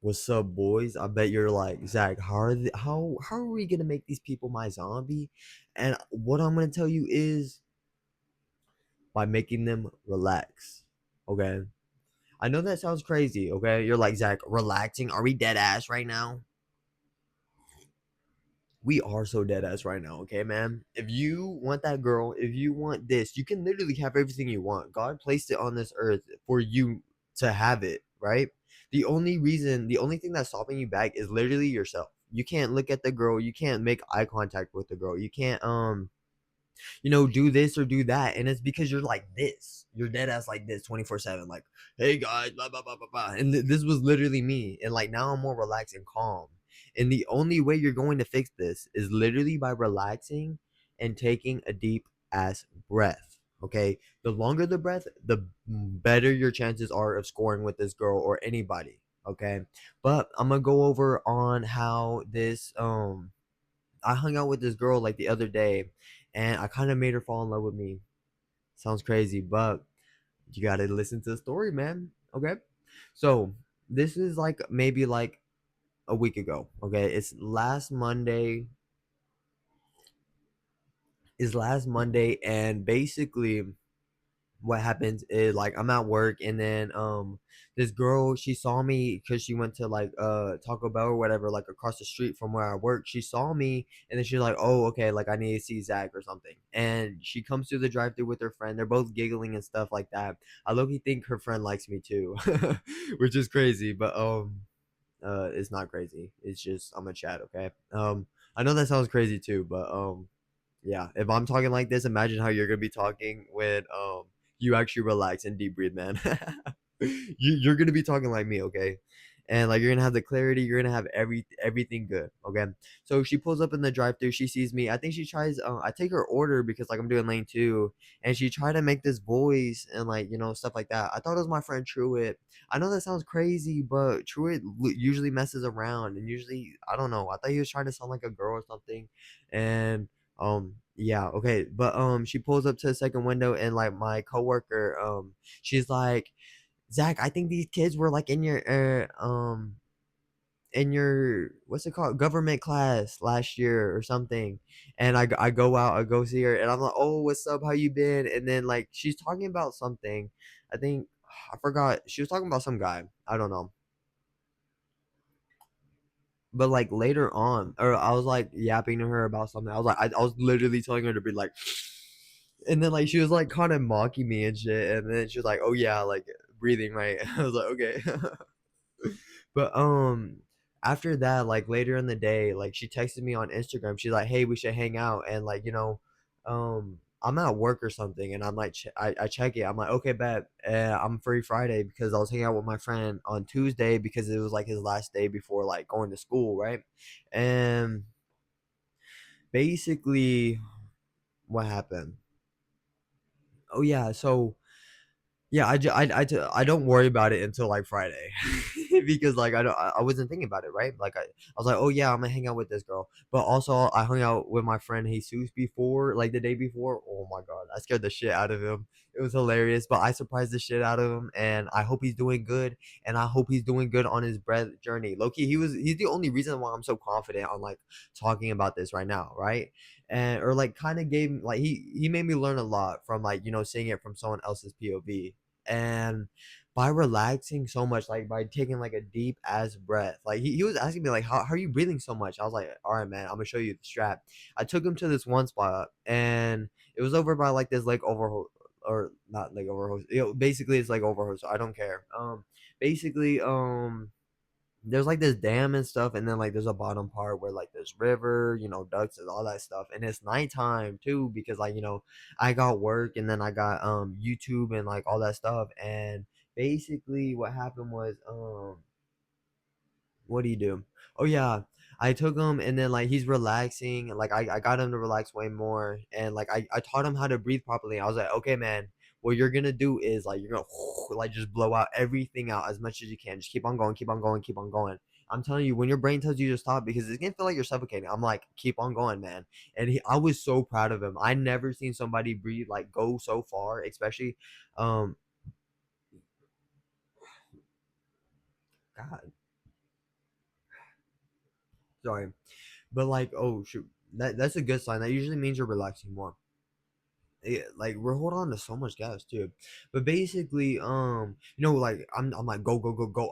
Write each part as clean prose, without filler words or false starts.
What's up, boys? I bet you're like, Zach, how are we gonna make these people my zombie? And what I'm gonna tell you is by making them relax. Okay. I know that sounds crazy, okay? You're like, Zach, relaxing? Are we dead ass right now? We are so dead ass right now, okay, man? If you want that girl, if you want this, you can literally have everything you want. God placed it on this earth for you to have it, right? The only thing that's stopping you back is literally yourself. You can't look at the girl, you can't make eye contact with the girl, you can't do this or do that. And it's because you're like this. You're dead ass like this 24/7. Like, hey guys, blah blah blah blah blah. And this was literally me. And like now I'm more relaxed and calm. And the only way you're going to fix this is literally by relaxing and taking a deep ass breath. Okay. The longer the breath, the better your chances are of scoring with this girl or anybody. Okay. But I'm gonna go over on how this I hung out with this girl like the other day and I kind of made her fall in love with me. Sounds crazy, but you got to listen to the story, man. Okay. So, this is like maybe like a week ago. Okay. It's last Monday. Is last Monday and basically what happens is like I'm at work and then this girl she saw me because she went to like Taco Bell or whatever like across the street from where I work. She saw me and then she's like, oh okay, like I need to see Zach or something. And she comes through the drive through with her friend. They're both giggling and stuff like that. I low-key think her friend likes me too, which is crazy, but it's not crazy. It's just I'm a chat, okay? I know that sounds crazy too, but yeah, if I'm talking like this, imagine how you're gonna be talking when you actually relax and deep breathe, man. You're gonna be talking like me, okay? And like you're gonna have the clarity, you're gonna have everything good, okay? So she pulls up in the drive-through, she sees me. I think she tries. I take her order because like I'm doing lane two, and she tried to make this voice and like stuff like that. I thought it was my friend Truett. I know that sounds crazy, but Truett usually messes around, and usually I don't know. I thought he was trying to sound like a girl or something, and yeah, okay. But she pulls up to the second window and like my coworker, she's like, Zach, I think these kids were like in your what's it called? Government class last year or something. And I go out, I go see her and I'm like, oh, what's up? How you been? And then like she's talking about something. I think I forgot. She was talking about some guy. I don't know. But like later on, or I was like yapping to her about something. I was literally telling her to be like, and then like she was like kind of mocking me and shit. And then she was like, "Oh yeah, like breathing right." I was like, "Okay." But after that, like later in the day, like she texted me on Instagram. She's like, "Hey, we should hang out." And like I'm at work or something, and I'm like, I check it. I'm like, okay, bet. I'm free Friday because I was hanging out with my friend on Tuesday because it was like his last day before like going to school, right? And basically, what happened? Oh yeah, so yeah, I don't worry about it until like Friday because like I wasn't thinking about it, right? Like I was like, oh yeah, I'm gonna hang out with this girl, but also I hung out with my friend Jesus before, like the day before. Oh my god, I scared the shit out of him. It was hilarious, but I surprised the shit out of him, and I hope he's doing good, and I hope he's doing good on his breath journey. Loki, he's the only reason why I'm so confident on like talking about this right now, right? And or like kind of gave like he made me learn a lot from like seeing it from someone else's POV. And by relaxing so much, like by taking like a deep ass breath, like he was asking me like how are you breathing so much? I was like, all right man, I'm gonna show you the strap. I took him to this one spot and it was over by like this lake over or not like over basically it's like over so I don't care. Basically there's like this dam and stuff, and then like there's a bottom part where like there's river, ducks and all that stuff. And it's nighttime too because like I got work and then I got YouTube and like all that stuff. And basically what happened was what do you do? Oh yeah, I took him and then like he's relaxing and like I got him to relax way more and like I taught him how to breathe properly. I was like, okay man, what you're gonna do is like you're gonna like just blow out everything out as much as you can. Just keep on going, keep on going, keep on going. I'm telling you, when your brain tells you to stop because it's gonna feel like you're suffocating. I'm like, keep on going, man. And I was so proud of him. I never seen somebody breathe like go so far, especially um God. Sorry. But like, oh shoot, that's a good sign. That usually means you're relaxing more. Yeah, like we're holding on to so much gas too. But basically, like I'm like go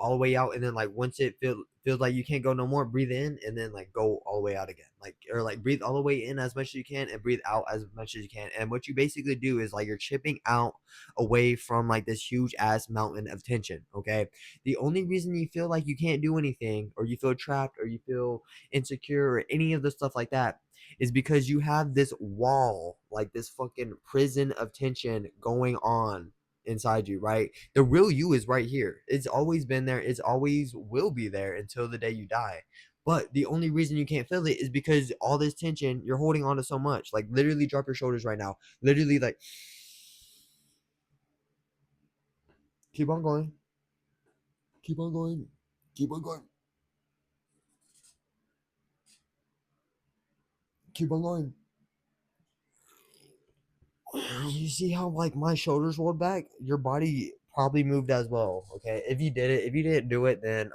all the way out, and then like once it feels like you can't go no more, breathe in and then like go all the way out again. Like or like breathe all the way in as much as you can and breathe out as much as you can. And what you basically do is like you're chipping out away from like this huge ass mountain of tension. Okay. The only reason you feel like you can't do anything or you feel trapped or you feel insecure or any of the stuff like that is because you have this wall, like this fucking prison of tension going on inside you, right? The real you is right here. It's always been there. It's always will be there until the day you die. But the only reason you can't feel it is because all this tension, you're holding on to so much. Like literally drop your shoulders right now. Literally like keep on going. Keep on going. Keep on going. Keep on going. You see how like my shoulders rolled back? Your body probably moved as well. Okay. If you did it, if you didn't do it, then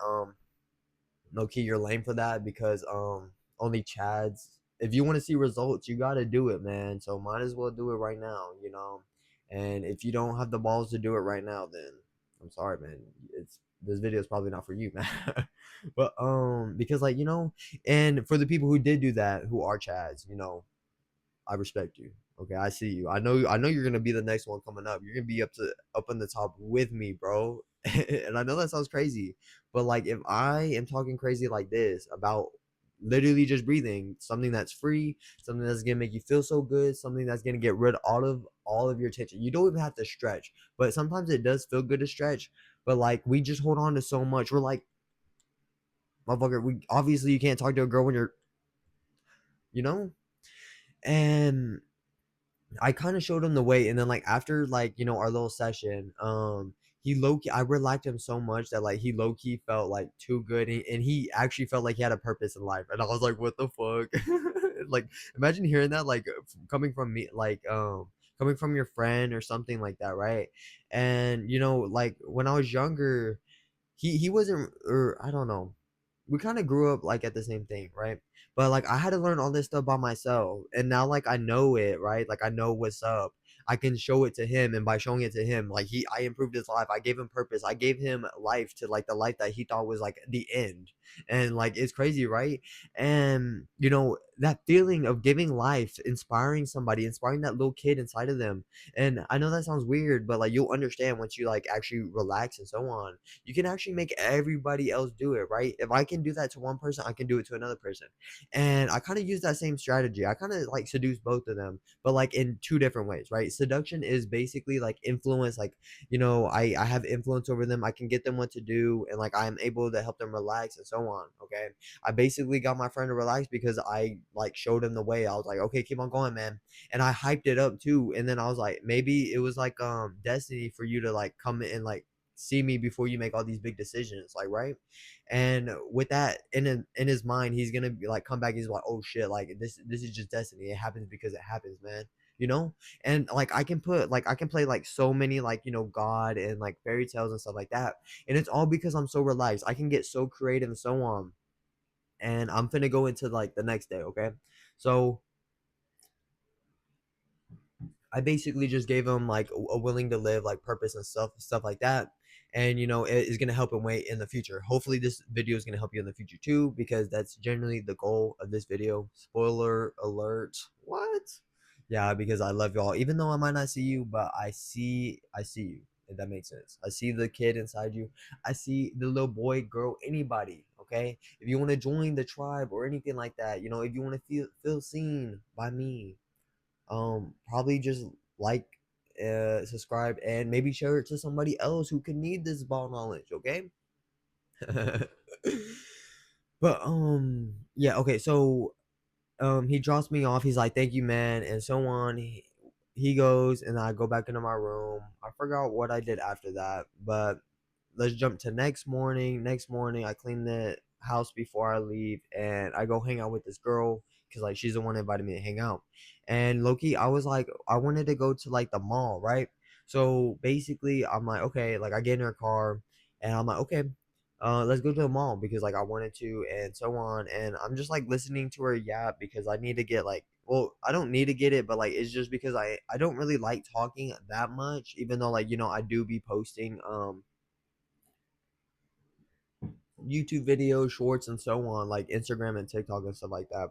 no key, you're lame for that because only Chads. If you want to see results, you gotta do it, man. So might as well do it right now, you know. And if you don't have the balls to do it right now, then I'm sorry, man. It's this video is probably not for you, man. But because like and for the people who did do that, who are Chads, I respect you. Okay, I see you. I know you're gonna be the next one coming up. You're gonna be up on the top with me, bro. And I know that sounds crazy, but like if I am talking crazy like this about literally just breathing, something that's free, something that's gonna make you feel so good, something that's gonna get rid of all of your tension. You don't even have to stretch, but sometimes it does feel good to stretch. But like we just hold on to so much. We're like, motherfucker, we obviously you can't talk to a girl when you're, you know, and I kind of showed him the way, and then like after like our little session, he low key I relaxed him so much that like he low key felt like too good, and he actually felt like he had a purpose in life, and I was like, what the fuck, like imagine hearing that like coming from me, like coming from your friend or something like that, right? And like when I was younger, he wasn't, or I don't know, we kind of grew up like at the same thing, right? But like I had to learn all this stuff by myself, and now like I know it, right? Like I know what's up. I can show it to him, and by showing it to him, like I improved his life. I gave him purpose. I gave him life to like the life that he thought was like the end, and like it's crazy, right? And that feeling of giving life, inspiring somebody, inspiring that little kid inside of them. And I know that sounds weird, but like you'll understand once you like actually relax and so on. You can actually make everybody else do it, right? If I can do that to one person, I can do it to another person. And I kind of use that same strategy. I kind of like seduce both of them, but like in two different ways, right? Seduction is basically like influence, like, I have influence over them. I can get them what to do, and like I am able to help them relax and so on. Okay. I basically got my friend to relax because I like showed him the way. I was like, okay, keep on going, man. And I hyped it up too. And then I was like, maybe it was like destiny for you to like come in and like see me before you make all these big decisions, like, right? And with that in his mind, he's gonna be like come back, he's like, oh shit, like this is just destiny, it happens because it happens, man. And like I can play like so many like god and like fairy tales and stuff like that, and it's all because I'm so relaxed. I can get so creative and so on. And I'm finna go into like the next day, okay? So I basically just gave him like a willing to live like purpose and stuff like that. And it is gonna help him way in the future. Hopefully this video is gonna help you in the future too, because that's generally the goal of this video. Spoiler alert. What? Yeah, because I love y'all. Even though I might not see you, but I see you. If that makes sense. I see the kid inside you. I see the little boy, girl, anybody. Okay. If you want to join the tribe or anything like that, if you want to feel seen by me, probably just like subscribe and maybe share it to somebody else who could need this ball knowledge, okay? But yeah, okay, so he drops me off, he's like, thank you, man, and so on. He goes, and I go back into my room. I forgot what I did after that, but let's jump to next morning. I clean the house before I leave, and I go hang out with this girl because like she's the one that invited me to hang out. And Loki, I was like, I wanted to go to like the mall, right? So basically I'm like, okay, like I get in her car, and I'm like, okay, let's go to the mall because like I wanted to and so on. And I'm just like listening to her yap because I need to get like, well, I don't need to get it, but like it's just because I don't really like talking that much, even though like, I do be posting YouTube videos, shorts, and so on, like Instagram and TikTok and stuff like that.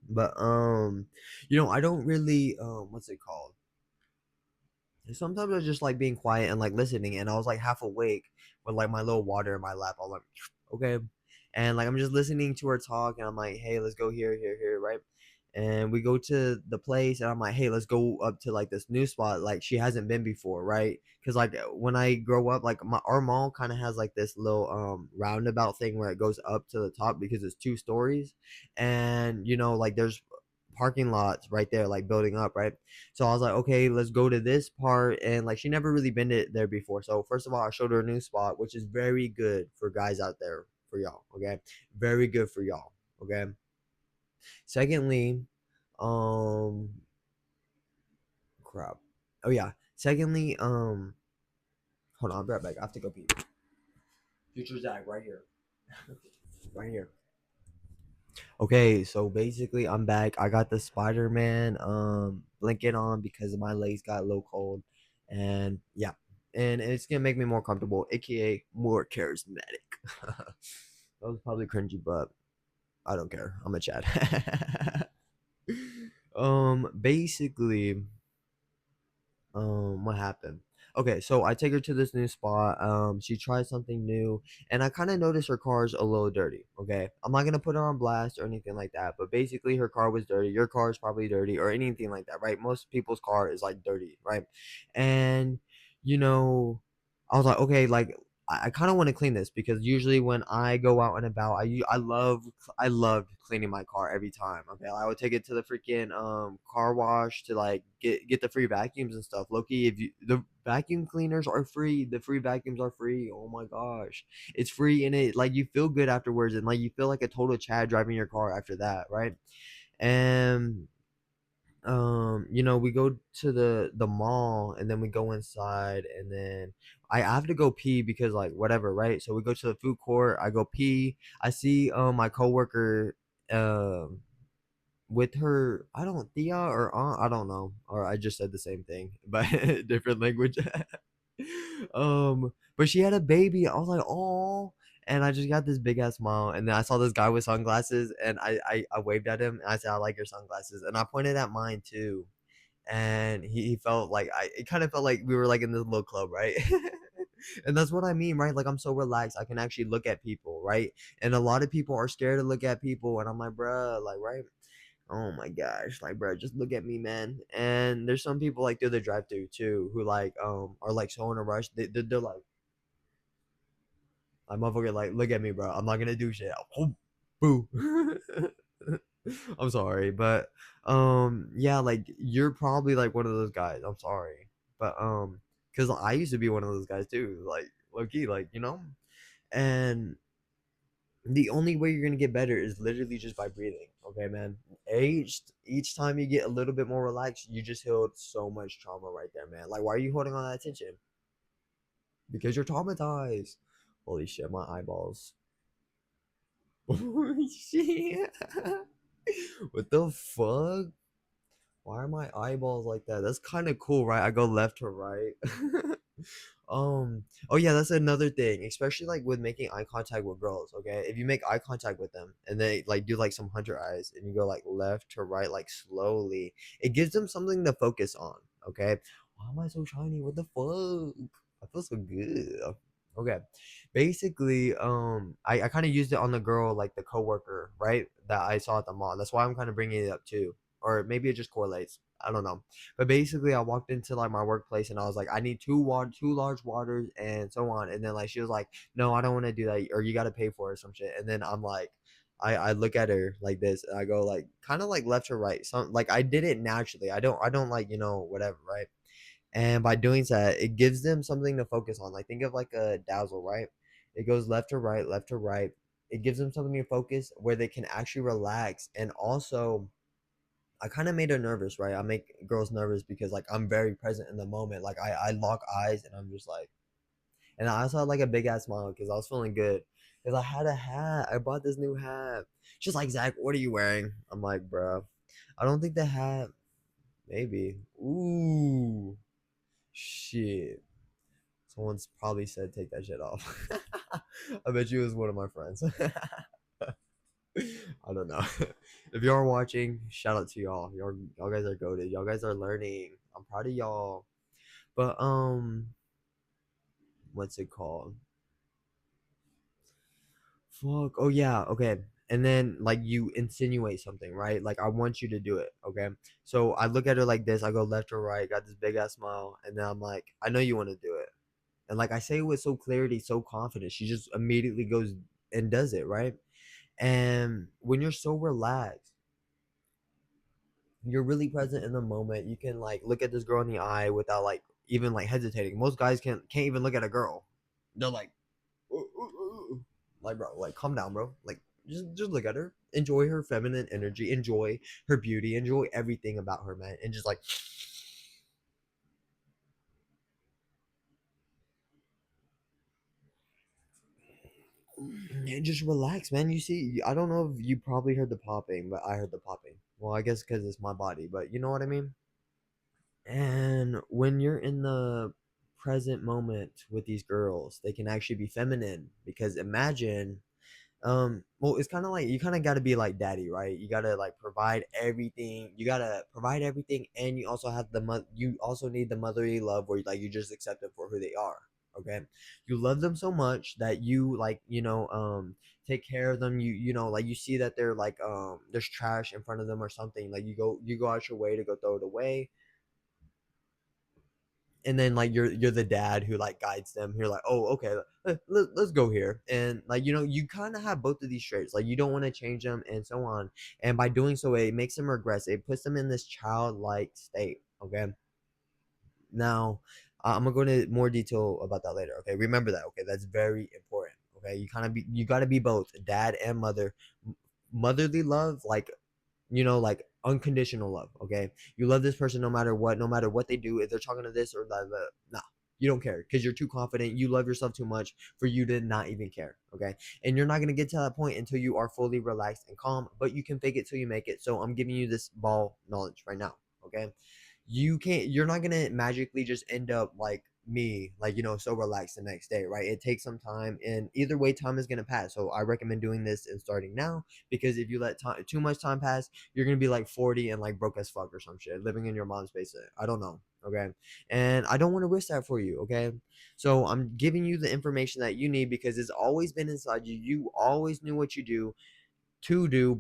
But I don't really what's it called? Sometimes I just like being quiet and like listening, and I was like half awake with like my little water in my lap. I'm like, okay, and like I'm just listening to her talk, and I'm like, hey, let's go here, here, here, right? And we go to the place, and I'm like, hey, let's go up to like this new spot, like she hasn't been before, right? Because like when I grow up, like our mall kind of has like this little roundabout thing where it goes up to the top because it's 2 stories, and like there's parking lots right there, like building up, right? So I was like, okay, let's go to this part. And like, she never really been there before. So, first of all, I showed her a new spot, which is very good for guys out there, for y'all. Okay. Very good for y'all. Okay. Secondly, um, crap. Oh, yeah. Secondly, hold on, I'll be right back. I have to go pee. Future Zach, right here. Right here. Okay, so basically I'm back. I got the Spider-Man blanket on because my legs got a little cold. And yeah. And it's gonna make me more comfortable, aka more charismatic. That was probably cringy, but I don't care. I'm a Chad. Basically, what happened? Okay, so I take her to this new spot. She tries something new, and I kind of noticed her car's a little dirty. Okay, I'm not gonna put her on blast or anything like that, but basically her car was dirty. Your car is probably dirty or anything like that, right? Most people's car is like dirty, right? And you know, I was like, okay, like I kind of want to clean this because usually when I go out and about, I loved cleaning my car every time. Okay, I would take it to the freaking car wash to like get the free vacuums and stuff. Loki, if you the vacuum cleaners are free, the free vacuums are free. Oh my gosh, it's free and it like you feel good afterwards and like you feel like a total Chad driving your car after that, right? And we go to the mall and then we go inside and then I have to go pee because like whatever, right? So we go to the food court, I go pee, I see my coworker um with her, I don't, Thea or aunt, I don't know, or I just said the same thing but different language. But she had a baby. I was like, oh, and I just got this big ass smile. And then I saw this guy with sunglasses, and I waved at him and I said, I like your sunglasses, and I pointed at mine too. And he felt like it kind of felt like we were like in this little club, right? And that's what I mean, right? Like I'm so relaxed, I can actually look at people, right? And a lot of people are scared to look at people, and I'm like, bruh, like, right? Oh my gosh, like bro, just look at me, man. And there's some people like through the drive-through too who like are like so in a rush. They're like motherfucker, like look at me, bro. I'm not gonna do shit. Oh, boo. I'm sorry, but yeah, like you're probably like one of those guys. I'm sorry, but because I used to be one of those guys too, like low key, like and the only way you're gonna get better is literally just by breathing. Okay, man. Each time you get a little bit more relaxed, you just healed so much trauma right there, man. Like, why are you holding on that tension? Because you're traumatized. Holy shit, my eyeballs. Holy shit. What the fuck? Why are my eyeballs like that? That's kind of cool, right? I go left to right. Oh yeah, that's another thing, especially like with making eye contact with girls. Okay, if you make eye contact with them and they like do like some hunter eyes and you go like left to right, like slowly, it gives them something to focus on. Okay, why am I so shiny? What the fuck? I feel so good. Okay, basically, I kind of used it on the girl, like the coworker, right? That I saw at the mall. That's why I'm kind of bringing it up too, or maybe it just correlates. I don't know. But basically, I walked into like my workplace and I was like, I need two large waters and so on. And then like she was like, no, I don't want to do that, or you got to pay for it or some shit. And then I'm like, I look at her like this and I go like kind of like left to right. Some like I did it naturally. I don't like whatever, right? And by doing that, it gives them something to focus on. Like think of like a dazzle, right? It goes left to right, left to right. It gives them something to focus where they can actually relax. And also I kind of made her nervous, right? I make girls nervous because like I'm very present in the moment. Like I lock eyes and I'm just like, And I also had like a big ass smile because I was feeling good. Because I had a hat. I bought this new hat. She's like, Zach, what are you wearing? I'm like, bro, I don't think the hat. Maybe. Ooh, shit. Someone's probably said take that shit off. I bet you it was one of my friends. I don't know. If y'all are watching, shout out to y'all. Y'all guys are goated. Y'all guys are learning. I'm proud of y'all. But what's it called? Fuck. Oh yeah. Okay. And then like you insinuate something, right? Like I want you to do it. Okay. So I look at her like this. I go left or right. Got this big ass smile, and then I'm like, I know you want to do it. And like I say it with so clarity, so confident. She just immediately goes and does it, right? And when you're so relaxed, you're really present in the moment. You can like look at this girl in the eye without like even like hesitating. Most guys can't even look at a girl. They're like, "Ooh, ooh, ooh." Like bro, like calm down, bro. Like just look at her, enjoy her feminine energy, enjoy her beauty, enjoy everything about her, man, and just like and just relax, man. You see, I don't know if you probably heard the popping, but I heard the popping. Well, I guess because it's my body, but you know what I mean. And when you're in the present moment with these girls, they can actually be feminine because imagine well it's kind of like you kind of got to be like daddy, right? You got to like provide everything. You got to provide everything and you also have you also need the motherly love where like you just accept them for who they are. Okay? You love them so much that you like, take care of them. You know, like you see that they're like there's trash in front of them or something, like you go out your way to go throw it away, and then like you're the dad who like guides them. You're like, oh, okay, let's go here, and like you kind of have both of these traits. Like you don't want to change them and so on, and by doing so, it makes them regress. It puts them in this childlike state. Okay, now I'm gonna go into more detail about that later. Okay, remember that. Okay, that's very important. Okay, you got to be both dad and mother. Motherly love, like like unconditional love. Okay, you love this person no matter what they do. If they're talking to this or that, nah, you don't care because you're too confident. You love yourself too much for you to not even care. Okay, and you're not gonna get to that point until you are fully relaxed and calm. But you can fake it till you make it. So I'm giving you this ball knowledge right now. Okay, you're not gonna magically just end up like me, like so relaxed the next day, right? It takes some time, and either way time is gonna pass. So I recommend doing this and starting now, because if you let time too much time pass, you're gonna be like 40 and like broke as fuck or some shit, living in your mom's basement. I don't know. Okay, and I don't want to risk that for you. Okay, so I'm giving you the information that you need because it's always been inside you. You always knew what you do,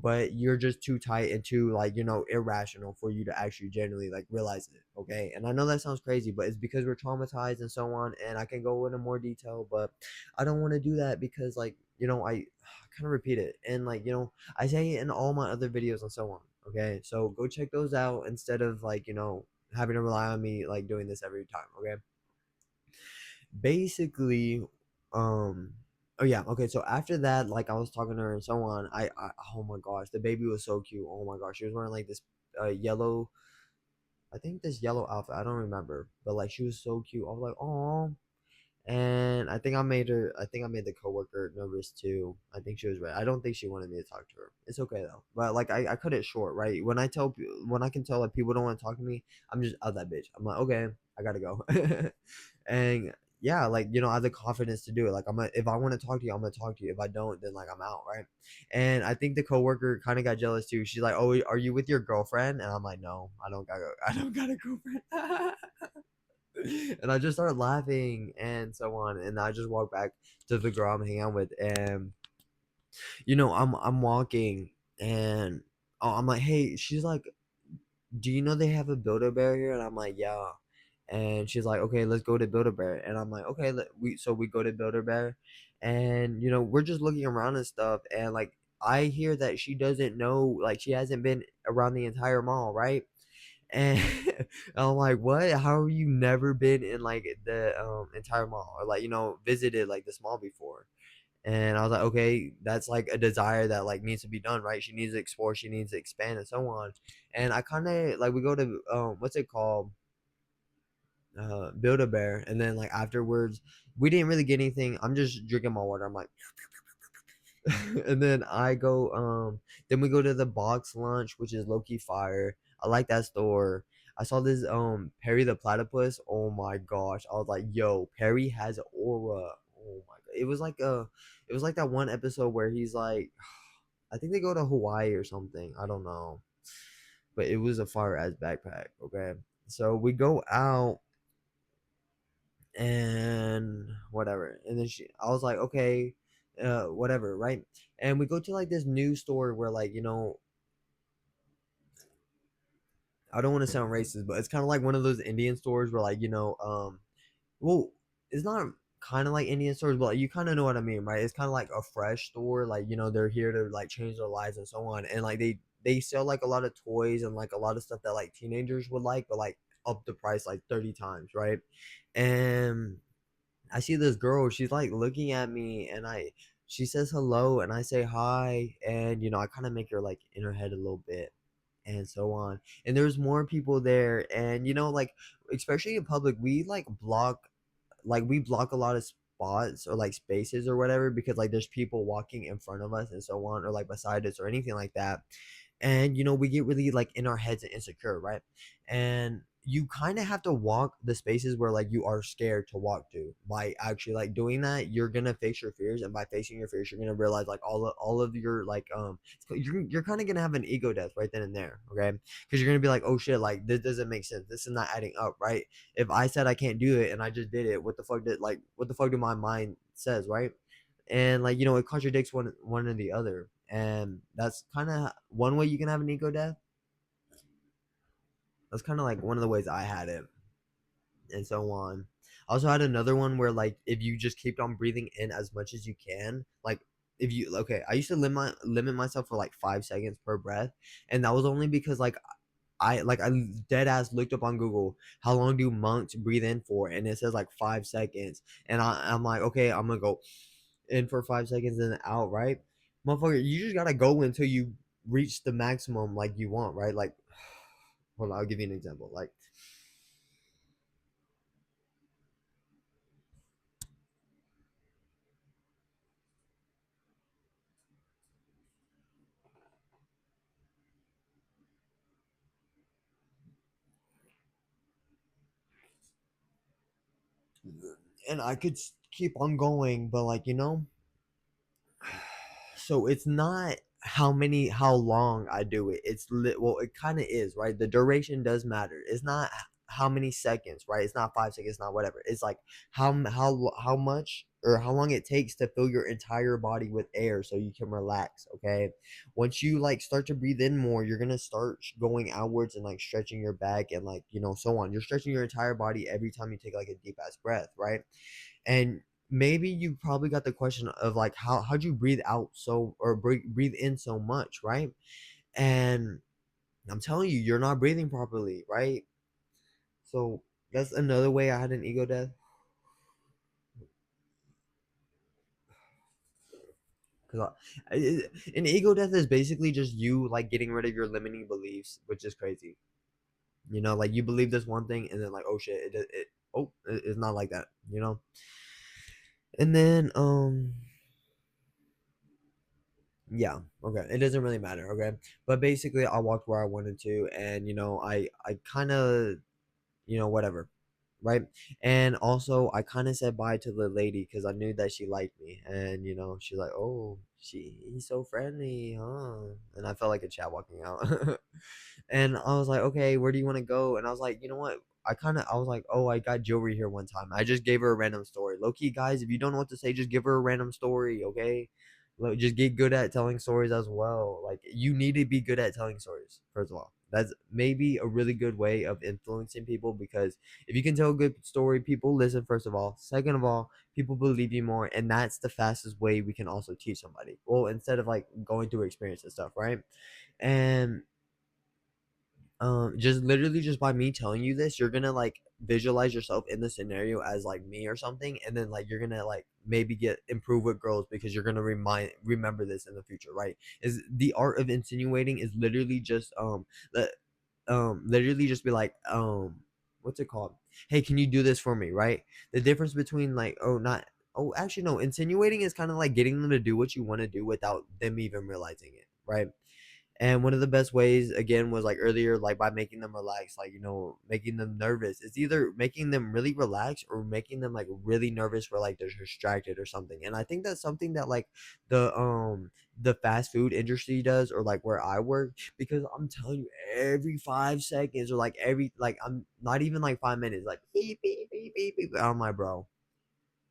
but you're just too tight and too like irrational for you to actually genuinely like realize it. Okay, and I know that sounds crazy, but it's because we're traumatized and so on. And I can go into more detail, but I don't want to do that because like I kind of repeat it, and like I say it in all my other videos and so on. Okay, so go check those out instead of like having to rely on me like doing this every time. Okay, basically, um oh yeah, okay, so after that, like I was talking to her and so on. I oh my gosh, the baby was so cute. Oh my gosh, she was wearing like this yellow, I think this yellow outfit, I don't remember, but like she was so cute. I was like, oh. And I think I made the coworker nervous too. I think she was right. I don't think she wanted me to talk to her. It's okay though. But like I cut it short, right? When I can tell that people don't want to talk to me, I'm just out that bitch. I'm like, okay, I gotta go. And yeah, like I have the confidence to do it. Like if I want to talk to you, I'm gonna talk to you. If I don't, then like I'm out, right? And I think the coworker kind of got jealous too. She's like, "Oh, are you with your girlfriend?" And I'm like, "No, I don't got I don't got a girlfriend." And I just started laughing and so on. And I just walked back to the girl I'm hanging out with, and I'm walking, and I'm like, "Hey," she's like, "Do you know they have a Build-A-Bear here?" And I'm like, "Yeah." And she's like, "Okay, let's go to Build-A-Bear." And I'm like, "Okay." We go to Build-A-Bear, and we're just looking around and stuff, and like I hear that she doesn't know, like she hasn't been around the entire mall, right? And I'm like, "What? How have you never been in like the entire mall or like visited like this mall before?" And I was like, "Okay, that's like a desire that like needs to be done, right? She needs to explore, she needs to expand and so on." And I kind of like we go to what's it called? Build a bear, and then like afterwards, we didn't really get anything. I'm just drinking my water. I'm like, and then then we go to the box lunch, which is low key fire. I like that store. I saw this Perry the platypus. Oh my gosh, I was like, yo, Perry has aura. Oh my god, it was like that one episode where he's like, I think they go to Hawaii or something. I don't know, but it was a fire ass backpack. Okay, so we go out and whatever, and then I was like, okay, whatever, right? And we go to like this new store where like I don't want to sound racist, but it's kind of like one of those Indian stores where like well, it's not kind of like Indian stores, but like, you kind of know what I mean, right? It's kind of like a fresh store, like they're here to like change their lives and so on, and like they sell like a lot of toys and like a lot of stuff that like teenagers would like, but like up the price like 30 times, right? And I see this girl, she's like looking at me, and she says hello and I say hi, and I kind of make her like in her head a little bit and so on. And there's more people there, and like especially in public, we block a lot of spots or like spaces or whatever, because like there's people walking in front of us and so on, or like beside us or anything like that. And we get really like in our heads and insecure, right? And you kind of have to walk the spaces where like you are scared to walk to. By actually like doing that, you're gonna face your fears, and by facing your fears, you're gonna realize like all of your like you're kind of gonna have an ego death right then and there, okay? Because you're gonna be like, oh shit, like this doesn't make sense, this is not adding up, right? If I said I can't do it and I just did it, what the fuck do my mind says, right? And like it contradicts one and the other, and that's kind of one way you can have an ego death. That's kind of like one of the ways I had it, and so on. I also had another one where like if you just keep on breathing in as much as you can, like if you okay, I used to limit myself for like 5 seconds per breath, and that was only because like I dead ass looked up on Google how long do monks breathe in for, and it says like 5 seconds, and I'm like, okay, I'm gonna go in for 5 seconds and then out, right? Motherfucker, you just gotta go until you reach the maximum like you want, right? Like, hold on, I'll give you an example. Like, and I could keep on going, but like, so it's not how long I do it. Well, it kind of is, right? The duration does matter. It's not how many seconds, right? It's not 5 seconds, it's not whatever. It's like how much or how long it takes to fill your entire body with air so you can relax, okay? Once you like start to breathe in more, you're going to start going outwards and like stretching your back and like, so on. You're stretching your entire body every time you take like a deep ass breath, right? And maybe you probably got the question of like how'd you breathe out so or breathe in so much, right? And I'm telling you, you're not breathing properly, right? So that's another way I had an ego death. Because an ego death is basically just you like getting rid of your limiting beliefs, which is crazy. Like you believe this one thing, and then like, oh shit, it's not like that. And then yeah, okay. It doesn't really matter, okay? But basically I walked where I wanted to, and I kind of, whatever, right? And also I kind of said bye to the lady cuz I knew that she liked me, and she's like, "Oh, he's so friendly, huh?" And I felt like a chat walking out. And I was like, "Okay, where do you want to go?" And I was like, "You know what? I was like, oh, I got jewelry here one time." I just gave her a random story. Low key, guys, if you don't know what to say, just give her a random story, okay? Like, just get good at telling stories as well. Like, you need to be good at telling stories, first of all. That's maybe a really good way of influencing people, because if you can tell a good story, people listen, first of all. Second of all, people believe you more, and that's the fastest way we can also teach somebody. Well, instead of like going through experience and stuff, right? And just literally just by me telling you this, you're gonna like visualize yourself in the scenario as like me or something, and then like you're gonna like maybe get improve with girls because you're gonna remember this in the future, right? Is the art of insinuating is literally just the literally just be like what's it called? hey, can you do this for me, right? The difference between like, oh, not, oh, actually, no, insinuating is kind of like getting them to do what you want to do without them even realizing it, right? And one of the best ways, again, was like earlier, like by making them relax, like, making them nervous. It's either making them really relaxed or making them like really nervous for like they're distracted or something. And I think that's something that like the fast food industry does, or like where I work, because I'm telling you, every 5 seconds, or like every, like, I'm not even like 5 minutes, like beep beep beep beep beep. I'm like, bro,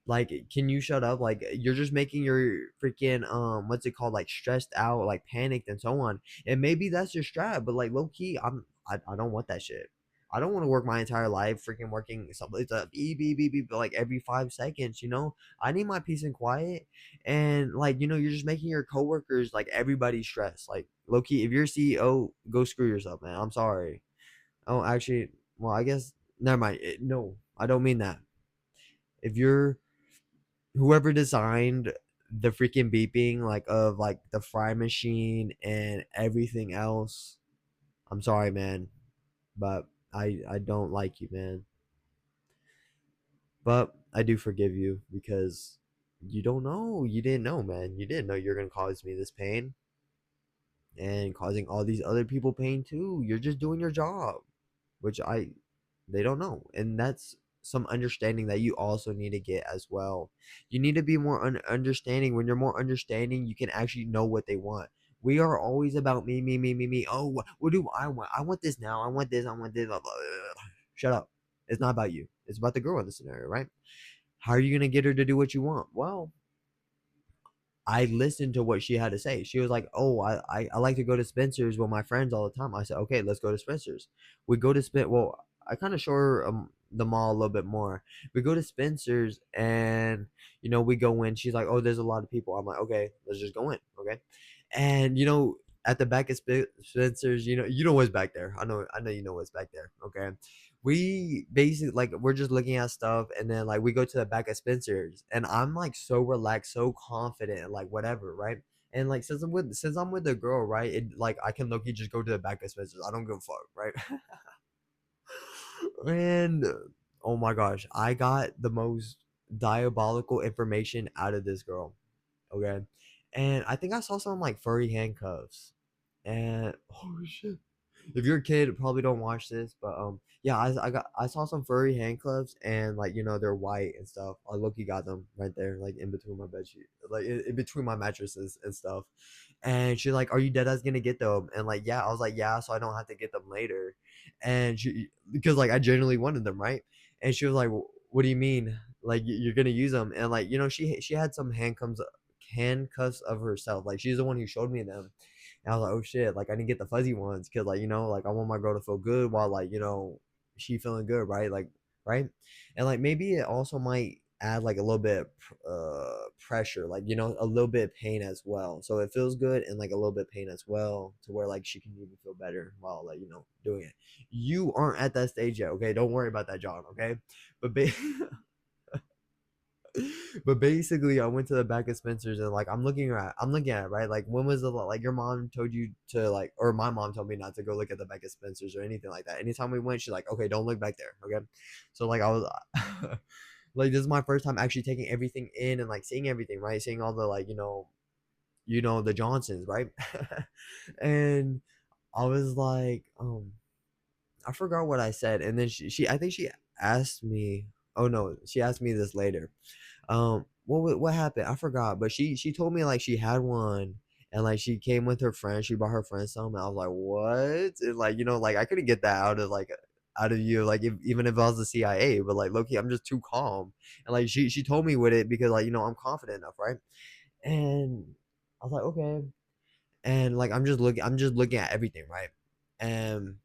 like, can you shut up? Like, you're just making your freaking what's it called? Like stressed out, like panicked and so on. And maybe that's your strat, but like low key, I don't want that shit. I don't want to work my entire life freaking working something. It's a beep beep beep beep like every 5 seconds. I need my peace and quiet. And like, you're just making your coworkers, like everybody stressed. Like low key, if you're a CEO, go screw yourself, man. I'm sorry. Oh, actually, well, I guess never mind. No, I don't mean that. If you're whoever designed the freaking beeping, like, of like the fry machine and everything else, I'm sorry, man, but I don't like you, man. But I do forgive you, because you didn't know, man. You didn't know you're gonna cause me this pain and causing all these other people pain too. You're just doing your job, which they don't know. And that's some understanding that you also need to get as well. You need to be more understanding. When you're more understanding, you can actually know what they want. We are always about me, me, me, me, me. Oh, what do I want? I want this now. I want this. I want this. Blah, blah, blah. Shut up. It's not about you. It's about the girl in the scenario, right? How are you gonna get her to do what you want? Well, I listened to what she had to say. She was like, "Oh, I like to go to Spencer's with my friends all the time." I said, "Okay, let's go to Spencer's." We go to Well, I kind of show her the mall a little bit more. We go to Spencer's, and we go in. She's like, "Oh, there's a lot of people." I'm like, "Okay, let's just go in." Okay, and at the back of Spencer's, you know what's back there. I know you know what's back there. Okay, we basically, like, we're just looking at stuff, and then like we go to the back of Spencer's, and I'm like so relaxed, so confident, and like whatever, right? And like since I'm with the girl, right? It, like, I can look, you just go to the back of Spencer's. I don't give a fuck, right? And oh my gosh, I got the most diabolical information out of this girl. Okay, and I think I saw some like furry handcuffs, and oh shit, if you're a kid, probably don't watch this, but yeah, I saw some furry handcuffs, and like, they're white and stuff. I look, got them right there, like in between my bed sheet, like in between my mattresses and stuff. And she's like, "Are you dead ass gonna get them?" And like, yeah, I was like, "Yeah," so I don't have to get them later. And she, because like I genuinely wanted them, right? And she was like, "What do you mean? Like, you're gonna use them?" And like, she had some handcuffs of herself. Like, she's the one who showed me them. And I was like, "Oh shit!" Like, I didn't get the fuzzy ones, because like, like, I want my girl to feel good while, like, she feeling good, right? Like, right? And like, maybe it also might add like a little bit pressure, like, a little bit of pain as well. So it feels good, and like a little bit of pain as well, to where like she can even feel better while, like, doing it. You aren't at that stage yet, okay? Don't worry about that, John. Okay, but but basically, I went to the back of Spencer's, and like, I'm looking at it, right? Like, when was like, your mom told you to, like, or my mom told me not to go look at the back of Spencer's or anything like that. Anytime we went, she's like, "Okay, don't look back there." Okay, so like, I was like, this is my first time actually taking everything in, and like seeing everything, right? Seeing all the, like, the Johnsons, right? And I was like, I forgot what I said, and then I think she asked me. Oh no, she asked me this later. What happened? I forgot, but she told me like she had one, and like she came with her friend. She brought her friend some, and I was like, what? And like, like, I couldn't get that out of you, like, even if I was the CIA. But like, Loki, I'm just too calm, and like she told me with it, because like, I'm confident enough, right? And I was like, okay, and like, I'm just looking at everything, right? And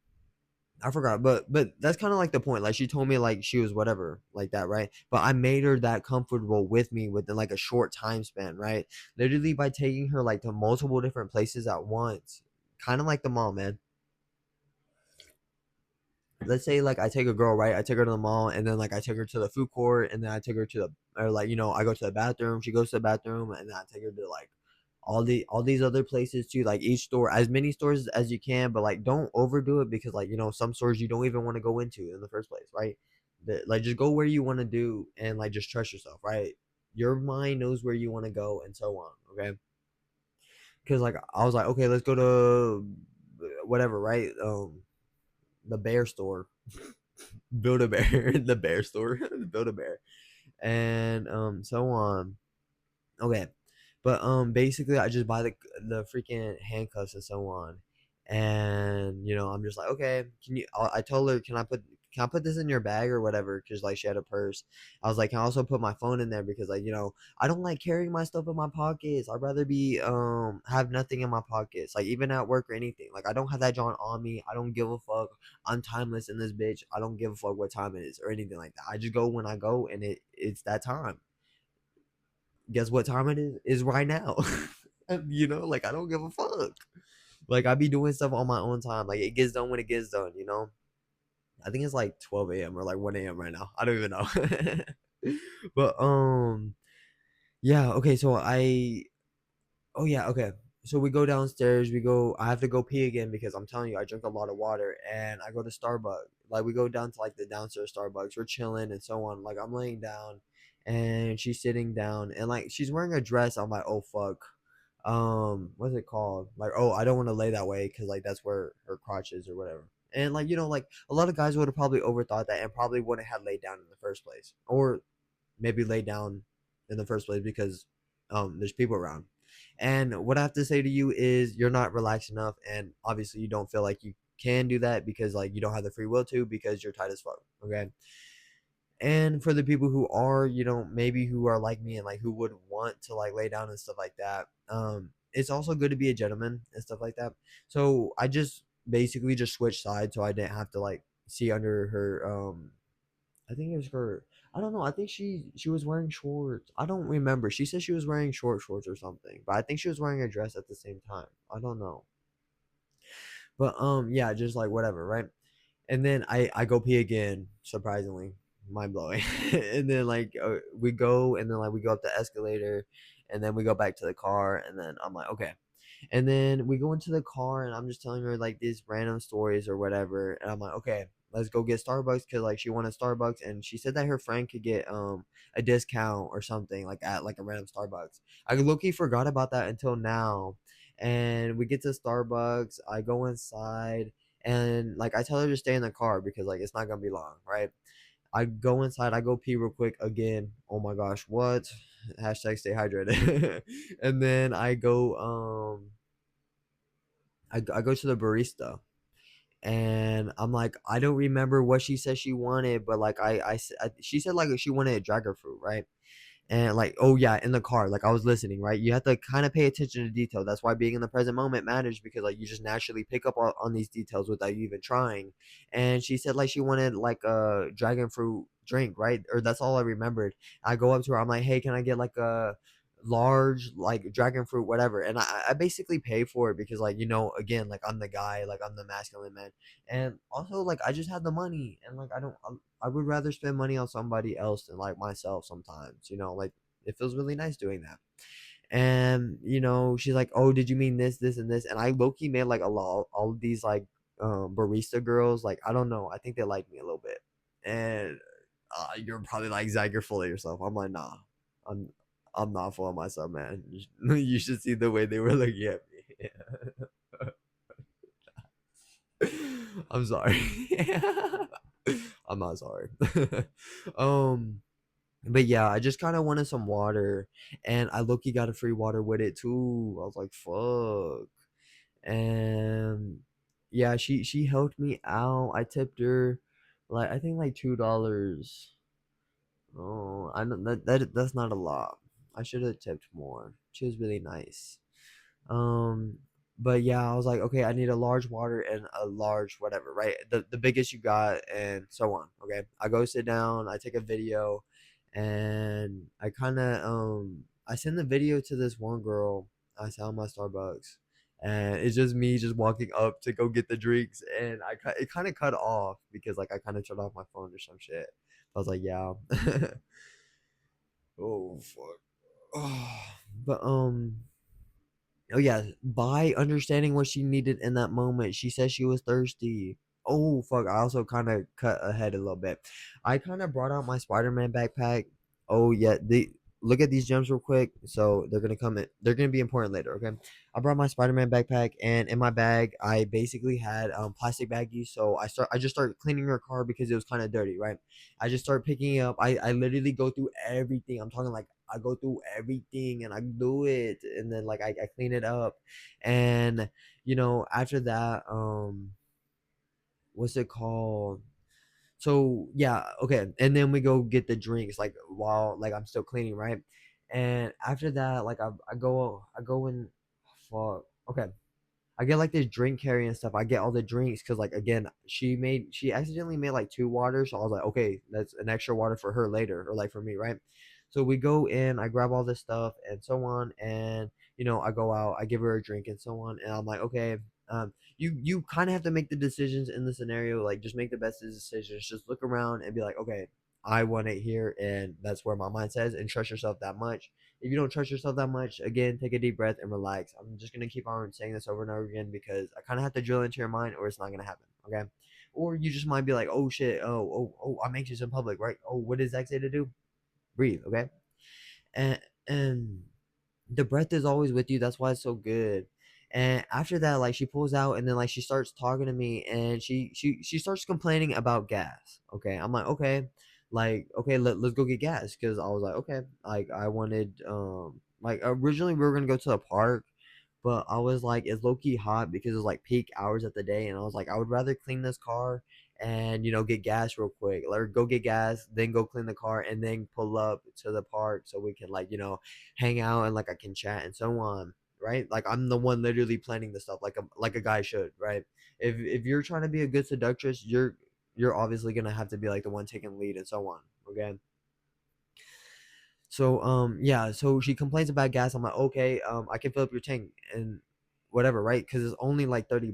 I forgot, but that's kind of like the point. Like, she told me like she was whatever like that, right? But I made her that comfortable with me within like a short time span, right? Literally by taking her like to multiple different places at once, kind of like the mall, man. Let's say like I take a girl, right? I take her to the mall, and then like I take her to the food court, and then I take her to the, or like, I go to the bathroom. She goes to the bathroom, and then I take her to like all these other places too, like each store, as many stores as you can, but like don't overdo it, because like, some stores you don't even want to go into in the first place, right? Like, just go where you want to do, and like just trust yourself, right? Your mind knows where you want to go, and so on. Okay, because like I was like, okay, let's go to whatever, right? The bear store, build a bear, the bear store, build a bear, and so on. Okay. But basically I just buy the freaking handcuffs and so on. And I'm just like, okay, I told her, can I put this in your bag or whatever? Cause like she had a purse. I was like, can I also put my phone in there? Because like, I don't like carrying my stuff in my pockets. I'd rather be have nothing in my pockets. Like even at work or anything. Like I don't have that John on me. I don't give a fuck. I'm timeless in this bitch. I don't give a fuck what time it is or anything like that. I just go when I go, and it's that time. Guess what time it is right now. Like I don't give a fuck. Like I be doing stuff on my own time. Like it gets done when it gets done. I think it's like 12 a.m. or like 1 a.m. right now. I don't even know. But yeah, okay, so oh yeah, okay. So we go downstairs. I have to go pee again because I'm telling you, I drink a lot of water, and I go to Starbucks. Like we go down to like the downstairs Starbucks. We're chilling and so on. Like I'm laying down, and she's sitting down, and like she's wearing a dress. I'm like, oh fuck. What's it called? Like, oh, I don't want to lay that way because like that's where her crotch is or whatever. And like like a lot of guys would have probably overthought that and probably wouldn't have laid down in the first place, or maybe lay down in the first place because there's people around. And what I have to say to you is you're not relaxed enough, and obviously you don't feel like you can do that because like you don't have the free will to because you're tight as fuck. Okay. And for the people who are, maybe who are like me and like who would want to like lay down and stuff like that, it's also good to be a gentleman and stuff like that. So I just basically just switched sides so I didn't have to like see under her I think it was her. I don't know. I think she was wearing shorts. I don't remember. She said she was wearing shorts or something, but I think she was wearing a dress at the same time. I don't know. But yeah, just like whatever, right? And then I go pee again, surprisingly, mind blowing. And then like we go, and then like we go up the escalator, and then we go back to the car, and then I'm like, okay. And then we go into the car, and I'm just telling her like these random stories or whatever, and I'm like, okay, let's go get Starbucks because like she wanted Starbucks, and she said that her friend could get a discount or something like at like a random Starbucks. I low-key forgot about that until now. And we get to Starbucks. I go inside, and like I tell her to stay in the car because like it's not gonna be long, right? I go inside, I go pee real quick again. Oh my gosh, what? Hashtag stay hydrated. And then I go to the barista, and I'm like, I don't remember what she said she wanted, but like she said like she wanted a dragon fruit, right? And like, oh yeah, in the car, like I was listening, right? You have to kind of pay attention to detail. That's why being in the present moment matters because like you just naturally pick up on these details without you even trying. And she said like she wanted like a dragon fruit drink, right? Or that's all I remembered. I go up to her, I'm like, hey, can I get like a large like dragon fruit whatever, and I basically pay for it because like again, like I'm the guy, like I'm the masculine man, and also like I just have the money, and like I would rather spend money on somebody else than like myself sometimes, like it feels really nice doing that. And she's like, oh, did you mean this and this? And I low-key made like a lot all of these like barista girls, like I don't know, I think they like me a little bit. And you're probably like, Zach, you're full of yourself. I'm like, nah, i'm I'm not full of myself, man. You should see the way they were looking at me. I'm sorry. I'm not sorry. um but yeah, I just kind of wanted some water, and I low-key got a free water with it too. I was like, fuck. And yeah, she helped me out. I tipped her like I think like $2. Oh, I know that's not a lot. I should have tipped more. She was really nice. Um, but yeah, I was like, okay, I need a large water and a large whatever, right? The biggest you got, and so on. Okay, I go sit down, I take a video, and I send the video to this one girl. I sell my Starbucks, and it's just me just walking up to go get the drinks, and it kind of cut off because like I kind of turned off my phone or some shit. I was like, yeah. Oh fuck. Oh, but oh yeah, by understanding what she needed in that moment, she said she was thirsty. oh fuck, I also kind of cut ahead a little bit. I kind of brought out my Spider-Man backpack. Oh yeah, the look at these gems real quick. So they're gonna come in. They're gonna be important later. Okay. I brought my Spider-Man backpack, and in my bag, I basically had plastic baggies. So I just started cleaning her car because it was kind of dirty, right? I just started picking it up. I literally go through everything. I'm talking like I go through everything and I do it, and then like I clean it up, and after that, what's it called? So yeah, okay, and then we go get the drinks like while like I'm still cleaning, right? And after that, like I go and fuck. Okay, I get like this drink carry and stuff. I get all the drinks because like again, she accidentally made like two waters. So I was like, okay, that's an extra water for her later or like for me, right? So we go in, I grab all this stuff and so on, and I go out, I give her a drink and so on, and I'm like, okay, you kind of have to make the decisions in the scenario, like just make the best decisions. Just look around and be like, okay, I want it here, and that's where my mind says, and trust yourself that much. If you don't trust yourself that much, again, take a deep breath and relax. I'm just gonna keep on saying this over and over again because I kind of have to drill into your mind, or it's not gonna happen. Okay, or you just might be like, oh shit, oh, I'm anxious in public, right? Oh, what does Zach say to do? Breathe, okay? And the breath is always with you. That's why it's so good. And after that, like she pulls out and then like she starts talking to me and she starts complaining about gas. Okay. I'm like, okay, like, okay, let's go get gas. Cause I was like, okay, like I wanted like originally we were gonna go to the park, but I was like, it's low key hot because it's like peak hours of the day, and I was like, I would rather clean this car and get gas real quick, like go get gas, then go clean the car, and then pull up to the park so we can like hang out and like I can chat and so on, right? Like I'm the one literally planning the stuff like a guy should, right? If you're trying to be a good seductress, you're obviously gonna have to be like the one taking lead and so on, okay? So yeah, so she complains about gas. I'm like, okay, I can fill up your tank and whatever, right? Because it's only like $30.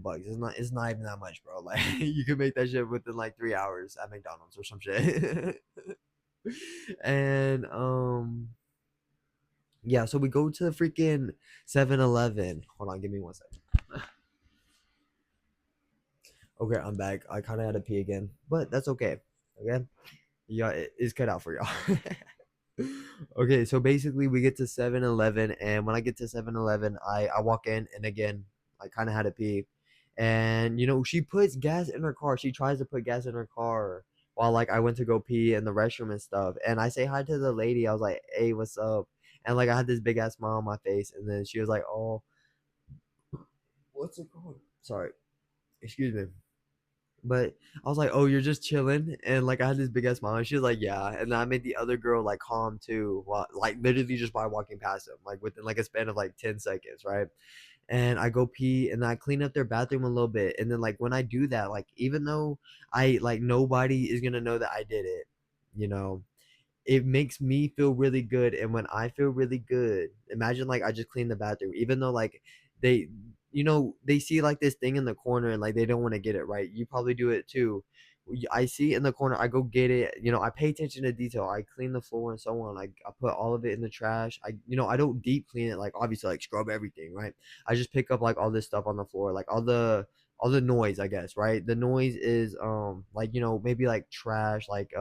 It's not even that much, bro. Like you can make that shit within like 3 hours at McDonald's or some shit. And yeah, so we go to the freaking 7-Eleven. Hold on, give me one second. Okay, I'm back. I kind of had to pee again, but that's okay. Okay, yeah, it's cut out for y'all. Okay, so basically we get to 7-Eleven, and when I get to 7-Eleven, I walk in, and again, I kind of had to pee. And she puts gas in her car. She tries to put gas in her car while like I went to go pee in the restroom and stuff. And I say hi to the lady. I was like, "Hey, what's up?" And like I had this big ass smile on my face, and then she was like, "Oh, what's it called?" Sorry, excuse me. But I was like, "Oh, you're just chilling," and like I had this big ass smile. And she was like, "Yeah," and then I made the other girl like calm too, while, like literally just by walking past them, like within like a span of like 10 seconds, right? And I go pee and I clean up their bathroom a little bit, and then like when I do that, like even though I like nobody is gonna know that I did it, you know, it makes me feel really good. And when I feel really good, imagine like I just cleaned the bathroom, even though like they they see like this thing in the corner and like they don't want to get it, right? You probably do it too. I see it in the corner, I go get it. I pay attention to detail. I clean the floor and so on. I put all of it in the trash. I don't deep clean it, like obviously like scrub everything, right? I just pick up like all this stuff on the floor, like all the noise, I guess, right? The noise is like maybe like trash, like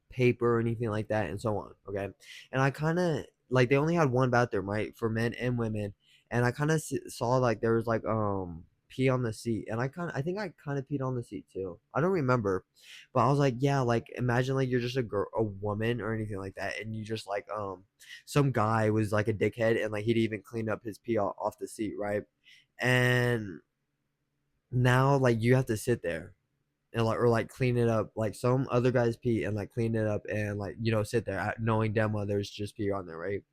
paper or anything like that and so on, okay? And I kind of like they only had one bathroom, right, for men and women. And I kind of saw like there was like pee on the seat, and I think I kind of peed on the seat too. I don't remember, but I was like, yeah, like imagine like you're just a woman or anything like that, and you just like some guy was like a dickhead and like he'd even cleaned up his pee off the seat, right? And now like you have to sit there and like or like clean it up like some other guys pee and like clean it up and like sit there knowing damn well there's just pee on there, right?